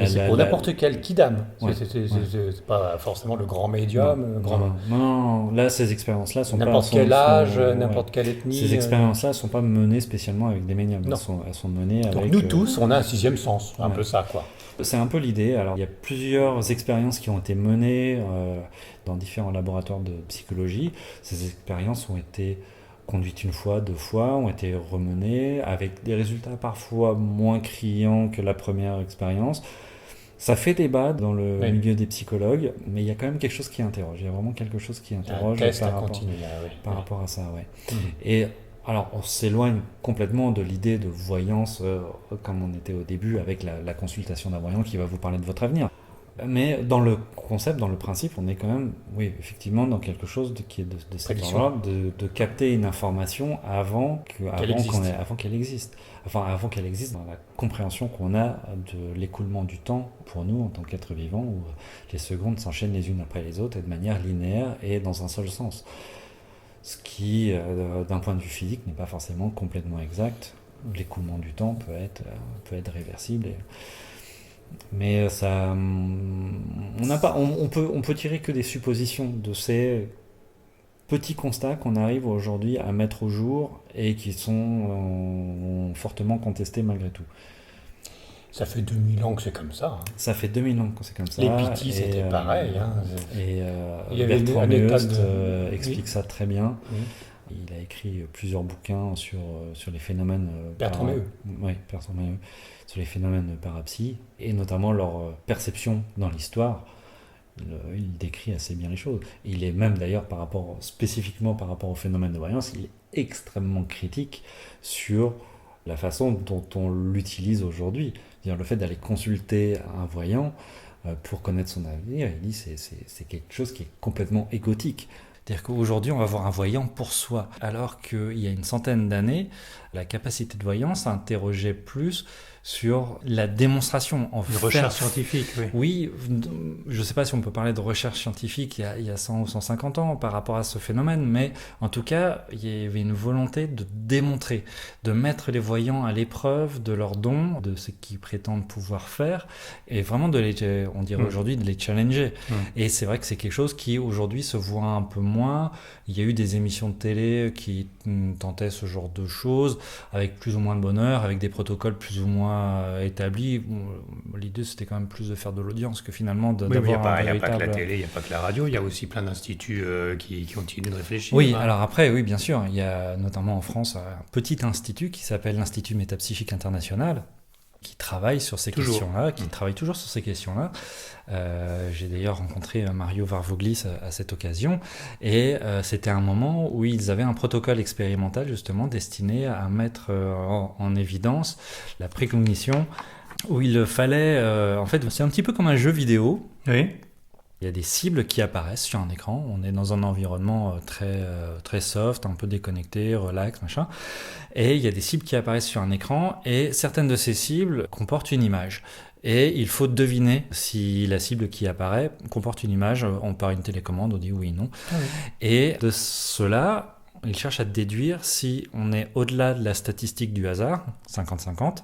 [SPEAKER 1] C'est pour n'importe quel kidam.
[SPEAKER 2] Ouais,
[SPEAKER 1] C'est pas forcément le grand médium.
[SPEAKER 2] Non, là, ces expériences-là sont
[SPEAKER 1] n'importe quel âge, n'importe quelle ethnie.
[SPEAKER 2] Ces expériences-là ne sont pas menées spécialement avec des médiums. Elles sont menées avec...
[SPEAKER 1] Donc nous tous, on a un sixième sens, un peu ça, quoi.
[SPEAKER 2] C'est un peu l'idée. Alors, il y a plusieurs expériences qui ont été menées dans différents laboratoires de psychologie. Ces expériences ont été conduites une fois, deux fois, ont été remenées avec des résultats parfois moins criants que la première expérience. Ça fait débat dans le milieu des psychologues, mais il y a quand même quelque chose qui interroge. Il y a vraiment quelque chose qui interroge par rapport à ça. Ouais. Et alors, on s'éloigne complètement de l'idée de voyance comme on était au début avec la consultation d'un voyant qui va vous parler de votre avenir. Mais dans le concept, dans le principe, on est quand même, oui, effectivement, dans quelque chose qui est de cet ordre, de capter une information avant qu'elle existe. Enfin, avant qu'elle existe dans la compréhension qu'on a de l'écoulement du temps pour nous en tant qu'êtres vivants, où les secondes s'enchaînent les unes après les autres et de manière linéaire et dans un seul sens. Ce qui, d'un point de vue physique, n'est pas forcément complètement exact. L'écoulement du temps peut être réversible. Mais ça, on peut tirer que des suppositions de ces petits constats qu'on arrive aujourd'hui à mettre au jour et qui sont fortement contestés malgré tout.
[SPEAKER 1] Ça fait 2000 ans que c'est comme ça.
[SPEAKER 2] Ça fait 2000 ans que c'est comme ça.
[SPEAKER 1] Les Pittis, c'était pareil.
[SPEAKER 2] Et Bertrand Neuhaust explique ça très bien. Il a écrit plusieurs bouquins sur les phénomènes...
[SPEAKER 1] Bertrand Neuhaust.
[SPEAKER 2] Oui, Bertrand Neuhaust. Sur les phénomènes parapsie, et notamment leur perception dans l'histoire. Il décrit assez bien les choses. Il est même d'ailleurs, spécifiquement par rapport au phénomène de voyance, il est extrêmement critique sur la façon dont on l'utilise aujourd'hui. C'est-à-dire le fait d'aller consulter un voyant pour connaître son avenir, il dit c'est quelque chose qui est complètement égotique. C'est-à-dire qu'aujourd'hui, on va voir un voyant pour soi, alors qu'il y a une centaine d'années, la capacité de voyance interrogeait plus sur la démonstration.
[SPEAKER 1] Une recherche scientifique, oui.
[SPEAKER 2] Oui, je ne sais pas si on peut parler de recherche scientifique il y a 100 ou 150 ans par rapport à ce phénomène, mais en tout cas, il y avait une volonté de démontrer, de mettre les voyants à l'épreuve de leurs dons, de ce qu'ils prétendent pouvoir faire, et vraiment on dirait aujourd'hui, de les challenger. Et c'est vrai que c'est quelque chose qui, aujourd'hui, se voit un peu moins. Il y a eu des émissions de télé qui tentaient ce genre de choses, avec plus ou moins de bonheur, avec des protocoles plus ou moins établis. L'idée, c'était quand même plus de faire de l'audience que finalement d'avoir
[SPEAKER 1] il n'y a pas que la télé, il n'y a pas que la radio, il y a aussi plein d'instituts qui continuent de réfléchir.
[SPEAKER 2] Oui, alors après, oui, bien sûr, il y a notamment en France un petit institut qui s'appelle l'Institut Métapsychique International, qui travaille sur ces questions-là, qui travaille toujours sur ces questions-là. J'ai d'ailleurs rencontré Mario Varvoglis à cette occasion, et c'était un moment où ils avaient un protocole expérimental justement destiné à mettre en évidence la précognition, où il fallait, en fait, c'est un petit peu comme un jeu vidéo.
[SPEAKER 1] Oui.
[SPEAKER 2] Il y a des cibles qui apparaissent sur un écran. On est dans un environnement très soft, un peu déconnecté, relax, machin. Et il y a des cibles qui apparaissent sur un écran, et certaines de ces cibles comportent une image. et il faut deviner si la cible qui apparaît comporte une image par une télécommande, on dit oui, non.
[SPEAKER 1] Ah oui.
[SPEAKER 2] Et de cela, il cherche à déduire si on est au-delà de la statistique du hasard, 50-50,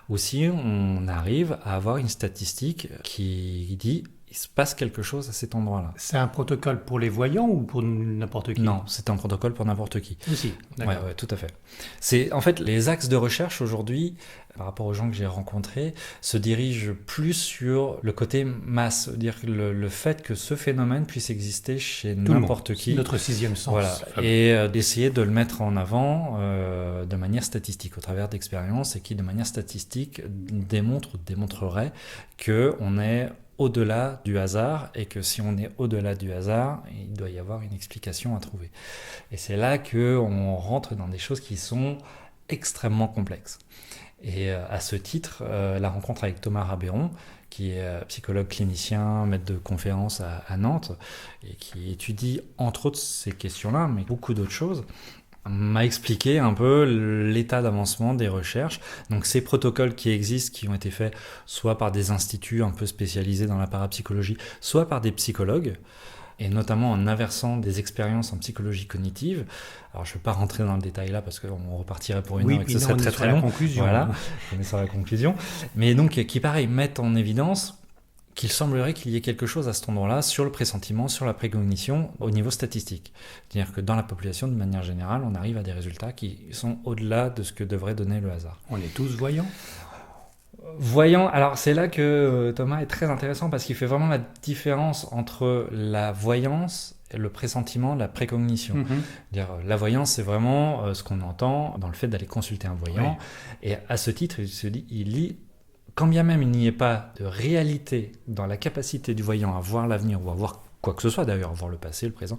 [SPEAKER 2] ou si on arrive à avoir une statistique qui dit il se passe quelque chose à cet endroit-là.
[SPEAKER 1] C'est un protocole pour les voyants ou pour n'importe qui?
[SPEAKER 2] Non, c'est un protocole pour n'importe qui.
[SPEAKER 1] Aussi, d'accord.
[SPEAKER 2] Ouais, tout à fait. C'est, en fait, les axes de recherche aujourd'hui, par rapport aux gens que j'ai rencontrés, se dirigent plus sur le côté masse, c'est-à-dire le fait que ce phénomène puisse exister chez n'importe qui.
[SPEAKER 1] Notre sixième sens.
[SPEAKER 2] Voilà. Et d'essayer de le mettre en avant de manière statistique, au travers d'expériences, et qui, de manière statistique, démontrerait qu'on est au-delà du hasard, et que si on est au-delà du hasard, il doit y avoir une explication à trouver. Et c'est là qu'on rentre dans des choses qui sont extrêmement complexes. Et à ce titre, la rencontre avec Thomas Rabéron, qui est psychologue clinicien, maître de conférence à Nantes, et qui étudie entre autres ces questions-là, mais beaucoup d'autres choses, m'a expliqué un peu l'état d'avancement des recherches. Donc ces protocoles qui existent, qui ont été faits soit par des instituts un peu spécialisés dans la parapsychologie, soit par des psychologues, et notamment en inversant des expériences en psychologie cognitive. Alors je ne vais pas rentrer dans le détail là parce qu'on repartirait pour une heure et que ce serait très long. Voilà, on est sur la conclusion. Mais donc qui pareil mettent en évidence qu'il semblerait qu'il y ait quelque chose à cet endroit-là sur le pressentiment, sur la précognition au niveau statistique. C'est-à-dire que dans la population, de manière générale, on arrive à des résultats qui sont au-delà de ce que devrait donner le hasard.
[SPEAKER 1] On est tous voyants ?
[SPEAKER 2] Voyant, alors c'est là que Thomas est très intéressant parce qu'il fait vraiment la différence entre la voyance, le pressentiment, la précognition. Dire, la voyance, c'est vraiment ce qu'on entend dans le fait d'aller consulter un voyant. Oui. Et à ce titre, il lit, quand bien même il n'y ait pas de réalité dans la capacité du voyant à voir l'avenir ou à voir quoi que ce soit d'ailleurs, voir le passé, le présent,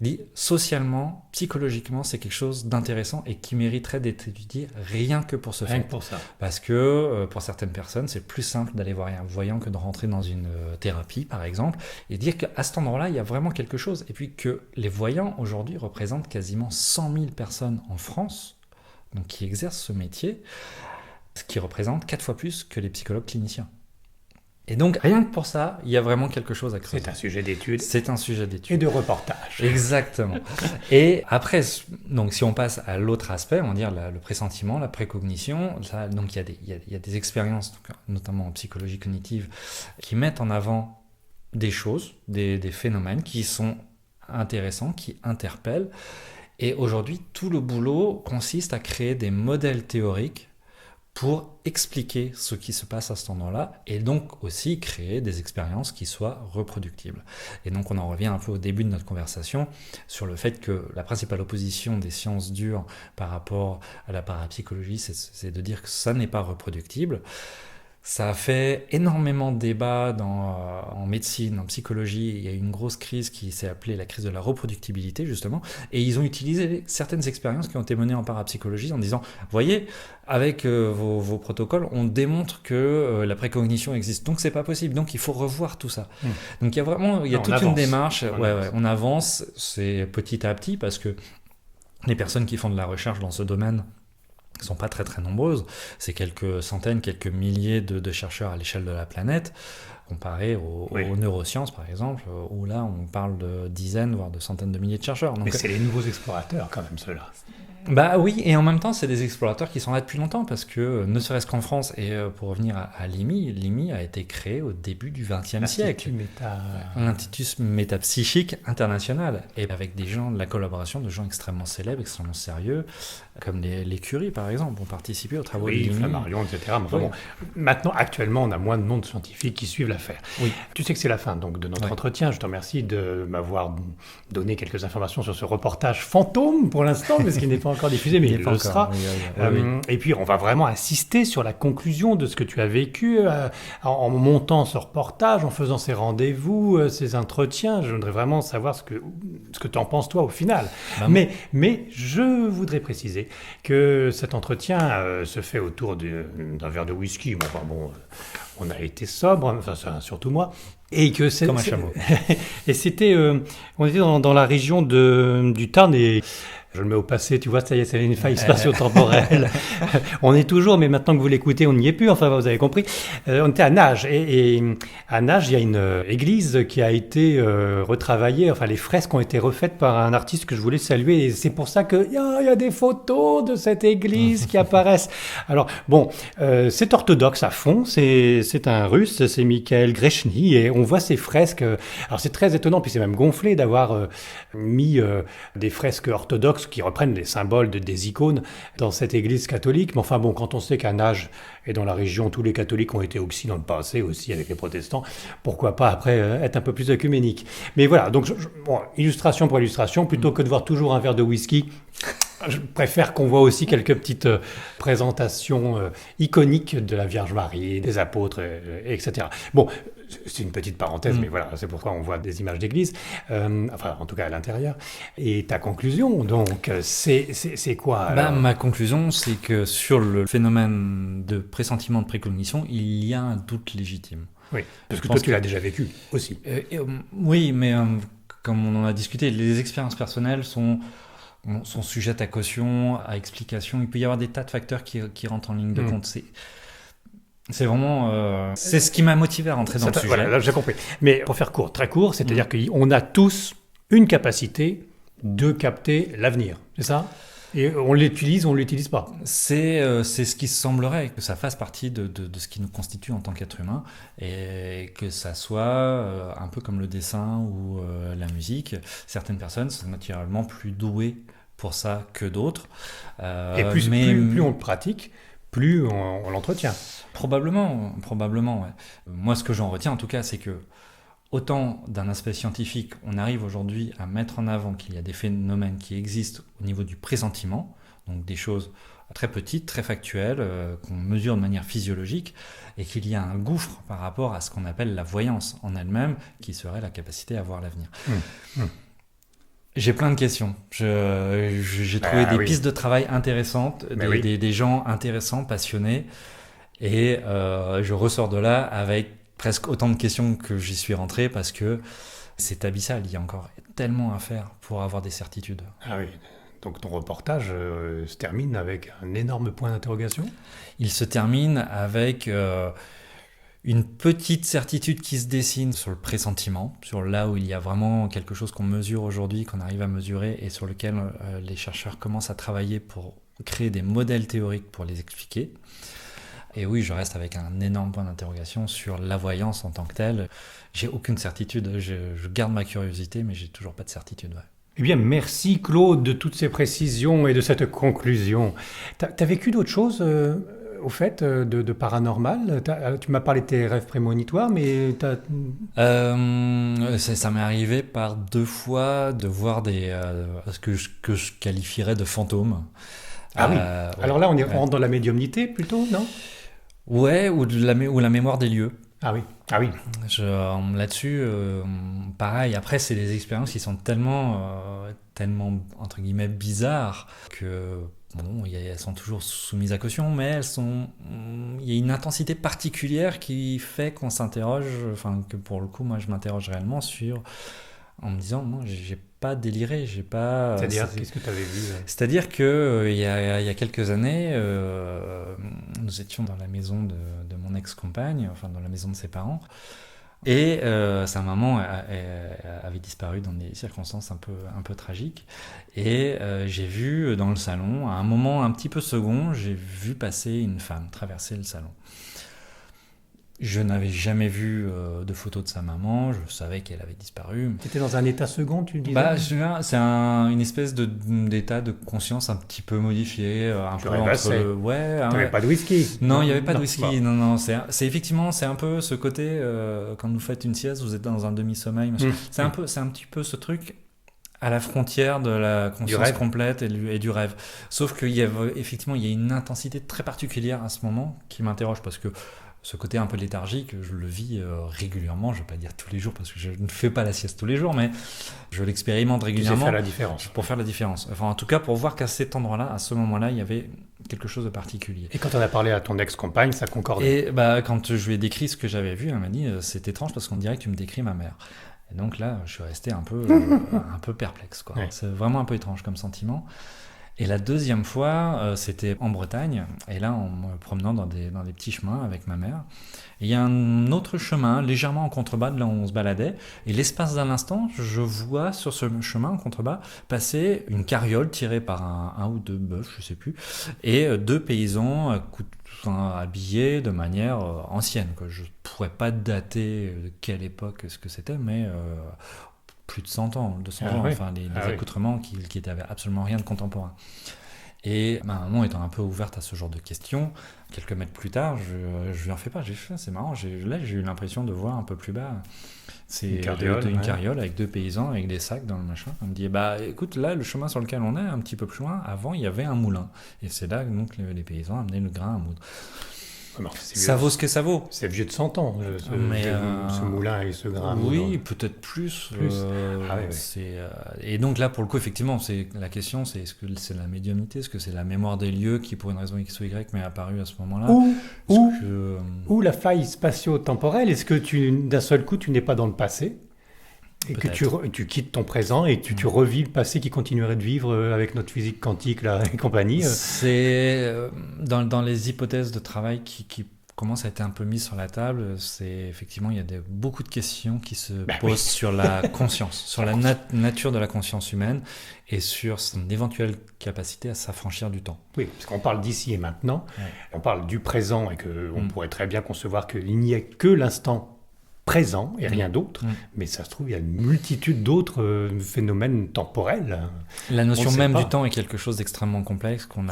[SPEAKER 2] il dit socialement, psychologiquement, c'est quelque chose d'intéressant et qui mériterait d'être étudié rien que pour ce fait.
[SPEAKER 1] Pour ça.
[SPEAKER 2] Parce que pour certaines personnes, c'est plus simple d'aller voir un voyant que de rentrer dans une thérapie, par exemple, et dire qu'à cet endroit-là, il y a vraiment quelque chose. Et puis que les voyants, aujourd'hui, représentent quasiment 100 000 personnes en France, donc qui exercent ce métier, ce qui représente 4 fois plus que les psychologues cliniciens. Et donc, rien que pour ça, il y a vraiment quelque chose à creuser.
[SPEAKER 1] C'est un sujet d'étude.
[SPEAKER 2] C'est un sujet d'étude.
[SPEAKER 1] Et de reportage.
[SPEAKER 2] Exactement. Et après, donc, si on passe à l'autre aspect, on va dire le pressentiment, la précognition, ça, donc il y a des expériences, donc, notamment en psychologie cognitive, qui mettent en avant des choses, des phénomènes qui sont intéressants, qui interpellent. Et aujourd'hui, tout le boulot consiste à créer des modèles théoriques pour expliquer ce qui se passe à cet endroit-là et donc aussi créer des expériences qui soient reproductibles. Et donc on en revient un peu au début de notre conversation sur le fait que la principale opposition des sciences dures par rapport à la parapsychologie, c'est de dire que ça n'est pas reproductible. Ça a fait énormément de débats en médecine, en psychologie. Il y a eu une grosse crise qui s'est appelée la crise de la reproductibilité, justement. Et ils ont utilisé certaines expériences qui ont été menées en parapsychologie en disant, voyez, avec vos protocoles, on démontre que la précognition existe. Donc, c'est pas possible. Donc, il faut revoir tout ça. Donc, il y a vraiment toute une démarche. On avance. C'est petit à petit parce que les personnes qui font de la recherche dans ce domaine ne sont pas très très nombreuses, c'est quelques centaines, quelques milliers de chercheurs à l'échelle de la planète, comparé aux neurosciences par exemple, où là on parle de dizaines, voire de centaines de milliers de chercheurs. Donc,
[SPEAKER 1] mais c'est les nouveaux explorateurs quand même ceux-là.
[SPEAKER 2] Bah oui, et en même temps c'est des explorateurs qui sont là depuis longtemps, parce que ne serait-ce qu'en France, et pour revenir à l'IMI a été créé au début du XXe siècle. L'Institut Métapsychique International, et avec des gens, de la collaboration de gens extrêmement célèbres, extrêmement sérieux, comme les Curie par exemple, ont participé aux travaux de l'IMI.
[SPEAKER 1] Flammarion, etc. Mais bon, maintenant, actuellement, on a moins de noms de scientifiques qui suivent l'affaire. Oui. Tu sais que c'est la fin donc, de notre entretien. Je te remercie de m'avoir donné quelques informations sur ce reportage fantôme pour l'instant, parce qu'il n'est pas encore diffusé, mais il le sera. Et puis, on va vraiment insister sur la conclusion de ce que tu as vécu en montant ce reportage, en faisant ces rendez-vous, ces entretiens. Je voudrais vraiment savoir ce que tu en penses, toi, au final. Mais je voudrais préciser que cet entretien se fait autour d'un verre de whisky. Enfin, bon, on a été sobre, enfin, surtout moi. Et que c'est
[SPEAKER 2] comme un chameau.
[SPEAKER 1] Et c'était, on était dans la région du Tarn et Je le mets au passé, tu vois, ça y est, c'est une faille spatio-temporelle. On est toujours, mais maintenant que vous l'écoutez, on n'y est plus, enfin, vous avez compris. On était à Nages, et à Nages, il y a une église qui a été retravaillée, enfin, les fresques ont été refaites par un artiste que je voulais saluer, et c'est pour ça qu'il y a des photos de cette église qui apparaissent. Alors, bon, c'est orthodoxe à fond, c'est un russe, c'est Mikhail Grechny, et on voit ces fresques. Alors, c'est très étonnant, puis c'est même gonflé d'avoir mis des fresques orthodoxes qui reprennent les symboles des icônes dans cette église catholique. Mais enfin bon, quand on sait qu'à Nages et dans la région, tous les catholiques ont été aussi dans le passé, aussi avec les protestants, pourquoi pas après être un peu plus œcuménique. Mais voilà, donc bon, illustration pour illustration, plutôt que de voir toujours un verre de whisky, je préfère qu'on voit aussi quelques petites présentations iconiques de la Vierge Marie, des apôtres, etc. Bon, c'est une petite parenthèse, mais voilà, c'est pourquoi on voit des images d'église, enfin, en tout cas à l'intérieur. Et ta conclusion, donc, c'est quoi alors ?
[SPEAKER 2] Ma conclusion, c'est que sur le phénomène de pressentiment, de précognition, il y a un doute légitime.
[SPEAKER 1] Oui, parce que toi, tu l'as déjà vécu aussi.
[SPEAKER 2] Oui, mais comme on en a discuté, les expériences personnelles sont sujettes à caution, à explication. Il peut y avoir des tas de facteurs qui rentrent en ligne de compte. C'est vraiment... c'est ce qui m'a motivé à rentrer dans le sujet.
[SPEAKER 1] Voilà, là, j'ai compris. Mais pour faire court, très court, c'est-à-dire qu'on a tous une capacité de capter l'avenir, c'est ça ? Et on l'utilise ou on ne l'utilise pas ?
[SPEAKER 2] C'est ce qui semblerait, que ça fasse partie de ce qui nous constitue en tant qu'être humain, et que ça soit un peu comme le dessin ou la musique. Certaines personnes sont naturellement plus douées pour ça que d'autres.
[SPEAKER 1] Et plus on le pratique, plus on l'entretient.
[SPEAKER 2] Probablement, ouais. Moi, ce que j'en retiens, en tout cas, c'est que autant d'un aspect scientifique, on arrive aujourd'hui à mettre en avant qu'il y a des phénomènes qui existent au niveau du pressentiment, donc des choses très petites, très factuelles, qu'on mesure de manière physiologique, et qu'il y a un gouffre par rapport à ce qu'on appelle la voyance en elle-même, qui serait la capacité à voir l'avenir. J'ai plein de questions. J'ai trouvé des pistes de travail intéressantes, des gens intéressants, passionnés, et je ressors de là avec presque autant de questions que j'y suis rentré, parce que c'est abyssal. Il y a encore tellement à faire pour avoir des certitudes.
[SPEAKER 1] Ah oui. Donc ton reportage se termine avec un énorme point d'interrogation ?
[SPEAKER 2] Il se termine avec une petite certitude qui se dessine sur le pressentiment, sur là où il y a vraiment quelque chose qu'on mesure aujourd'hui, qu'on arrive à mesurer, et sur lequel les chercheurs commencent à travailler pour créer des modèles théoriques pour les expliquer. Et oui, je reste avec un énorme point d'interrogation sur la voyance en tant que telle. J'ai aucune certitude, je garde ma curiosité, mais j'ai toujours pas de certitude. Ouais.
[SPEAKER 1] Eh bien, merci Claude de toutes ces précisions et de cette conclusion. T'as vécu d'autres choses au fait de paranormal ? Tu m'as parlé de tes rêves prémonitoires, mais
[SPEAKER 2] ça m'est arrivé par 2 fois de voir ce que je qualifierais de fantômes.
[SPEAKER 1] Ah oui. Alors là, on rentre dans la médiumnité plutôt, non ?
[SPEAKER 2] Ouais, ou la mémoire des lieux.
[SPEAKER 1] Ah oui.
[SPEAKER 2] Là-dessus, pareil. Après, c'est des expériences qui sont tellement entre guillemets bizarres que bon, elles sont toujours soumises à caution, mais il y a une intensité particulière qui fait qu'on s'interroge. Enfin, que pour le coup, moi, je m'interroge réellement en me disant, moi, j'ai pas déliré, j'ai pas...
[SPEAKER 1] C'est-à-dire, qu'est-ce que tu avais vu ?
[SPEAKER 2] C'est-à-dire que il y a quelques années, nous étions dans la maison de mon ex-compagne, enfin dans la maison de ses parents, et sa maman avait disparu dans des circonstances un peu tragiques, et j'ai vu dans le salon, à un moment un petit peu second, j'ai vu passer une femme traverser le salon. Je n'avais jamais vu de photos de sa maman, je savais qu'elle avait disparu.
[SPEAKER 1] Tu étais dans un état second, tu le disais ?
[SPEAKER 2] C'est une espèce d'état de conscience un petit peu modifié. Un peu entre
[SPEAKER 1] tu n'avais pas de whisky ?
[SPEAKER 2] Non, il n'y avait pas de whisky. Non, c'est effectivement, c'est un peu ce côté, quand vous faites une sieste, vous êtes dans un demi-sommeil. C'est un petit peu ce truc à la frontière de la conscience complète et du rêve. Sauf qu'il y a effectivement, il y a une intensité très particulière à ce moment qui m'interroge, parce que ce côté un peu léthargique, je le vis régulièrement, je ne vais pas dire tous les jours parce que je ne fais pas la sieste tous les jours, mais je l'expérimente régulièrement. Pour faire la différence. Enfin, en tout cas, pour voir qu'à cet endroit-là, à ce moment-là, il y avait quelque chose de particulier.
[SPEAKER 1] Et quand on a parlé à ton ex-compagne, ça concordait ?
[SPEAKER 2] Et quand je lui ai décrit ce que j'avais vu, elle m'a dit, c'est étrange parce qu'on dirait que tu me décris ma mère. Et donc là, je suis resté un peu perplexe, quoi.
[SPEAKER 1] Ouais.
[SPEAKER 2] C'est vraiment un peu étrange comme sentiment. Et la deuxième fois, c'était en Bretagne, et là, en me promenant dans des petits chemins avec ma mère. Et il y a un autre chemin, légèrement en contrebas, de là où on se baladait, et l'espace d'un instant, je vois sur ce chemin en contrebas passer une carriole tirée par un ou deux bœufs, je sais plus, et deux paysans habillés de manière ancienne, quoi. Je ne pourrais pas dater de quelle époque ce que c'était, mais plus de 100 ans, 200 ans,
[SPEAKER 1] oui.
[SPEAKER 2] enfin les accoutrements qui n'avaient absolument rien de contemporain. Et ma maman étant un peu ouverte à ce genre de questions, quelques mètres plus tard, je lui en fais pas. J'ai fait, c'est marrant, là j'ai eu l'impression de voir un peu plus bas. C'est une carriole avec deux paysans avec des sacs dans le machin. Elle me dit, bah écoute, là le chemin sur lequel on est, un petit peu plus loin, avant il y avait un moulin. Et c'est là donc les paysans amenaient le grain à moudre.
[SPEAKER 1] Non,
[SPEAKER 2] ça vaut ce que ça vaut.
[SPEAKER 1] C'est vieux de 100 ans, ce moulin et ce grain.
[SPEAKER 2] Oui, peut-être plus. Et donc là, pour le coup, effectivement, la question, c'est est-ce que c'est la médiumnité, est-ce que c'est la mémoire des lieux qui, pour une raison X ou Y, m'est apparue à ce moment-là,
[SPEAKER 1] ou la faille spatio-temporelle. Est-ce que d'un seul coup, tu n'es pas dans le passé et que tu quittes ton présent et tu revis le passé qui continuerait de vivre avec notre physique quantique là, et compagnie.
[SPEAKER 2] C'est dans les hypothèses de travail qui commencent à être un peu mises sur la table. C'est effectivement, il y a beaucoup de questions qui se posent sur la conscience, sur la nature de la conscience humaine et sur son éventuelle capacité à s'affranchir du temps.
[SPEAKER 1] Oui, parce qu'on parle d'ici et maintenant, on parle du présent et qu'on pourrait très bien concevoir qu'il n'y a que l'instant présent et rien d'autre, mais ça se trouve, il y a une multitude d'autres phénomènes temporels.
[SPEAKER 2] La notion même du temps est quelque chose d'extrêmement complexe qu'on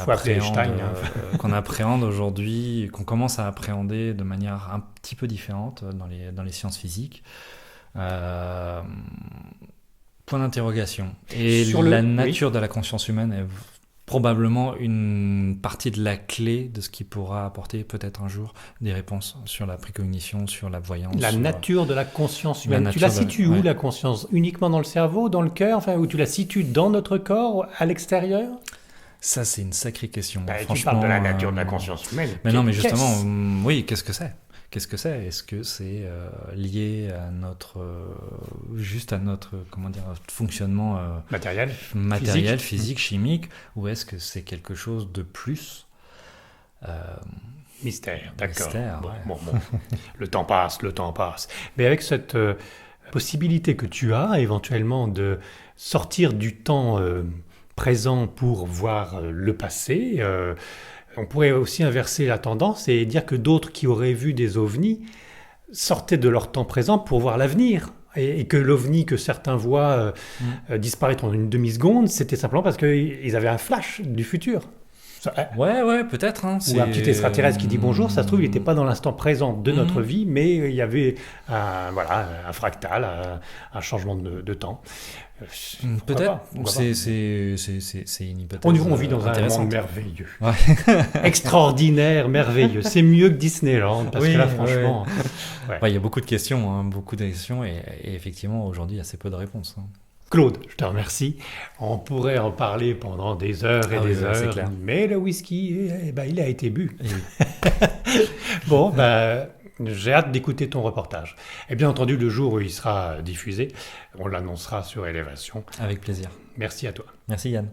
[SPEAKER 2] appréhende aujourd'hui, qu'on commence à appréhender de manière un petit peu différente dans les sciences physiques. Point d'interrogation. Et la nature de la conscience humaine est probablement une partie de la clé de ce qui pourra apporter peut-être un jour des réponses sur la précognition, sur la voyance.
[SPEAKER 1] La nature de la conscience humaine. Tu la situes où, la conscience? Uniquement dans le cerveau, dans le cœur, ou tu la situes dans notre corps, à l'extérieur?
[SPEAKER 2] Ça, c'est une sacrée question.
[SPEAKER 1] Franchement, tu parles de la nature de la conscience humaine.
[SPEAKER 2] Mais non, mais justement, oui, qu'est-ce que c'est? Qu'est-ce que c'est? Est-ce que c'est lié à notre fonctionnement matériel, physique, chimique, ou est-ce que c'est quelque chose de plus?
[SPEAKER 1] Mystère, d'accord.
[SPEAKER 2] Mystère,
[SPEAKER 1] bon. Le temps passe. Mais avec cette possibilité que tu as éventuellement de sortir du temps présent pour voir le passé, on pourrait aussi inverser la tendance et dire que d'autres qui auraient vu des ovnis sortaient de leur temps présent pour voir l'avenir. Et que l'ovni que certains voient disparaître en une demi-seconde, c'était simplement parce qu'ils avaient un flash du futur.
[SPEAKER 2] Ouais, peut-être.
[SPEAKER 1] Ou un petit extraterrestre qui dit bonjour, ça se trouve, il n'était pas dans l'instant présent de notre vie, mais il y avait un fractal, un changement de temps.
[SPEAKER 2] Peut-être. C'est une hypothèse.
[SPEAKER 1] On vit dans un monde merveilleux. Extraordinaire, merveilleux. C'est mieux que Disneyland, parce que là, franchement...
[SPEAKER 2] Il y a beaucoup de questions, et effectivement, aujourd'hui, il y a assez peu de réponses.
[SPEAKER 1] Claude, je te remercie. On pourrait en parler pendant des heures et des heures,
[SPEAKER 2] c'est clair.
[SPEAKER 1] Mais le whisky, il a été bu. Bon, j'ai hâte d'écouter ton reportage. Et bien entendu, le jour où il sera diffusé, on l'annoncera sur Élévation.
[SPEAKER 2] Avec plaisir.
[SPEAKER 1] Merci à toi.
[SPEAKER 2] Merci Yann.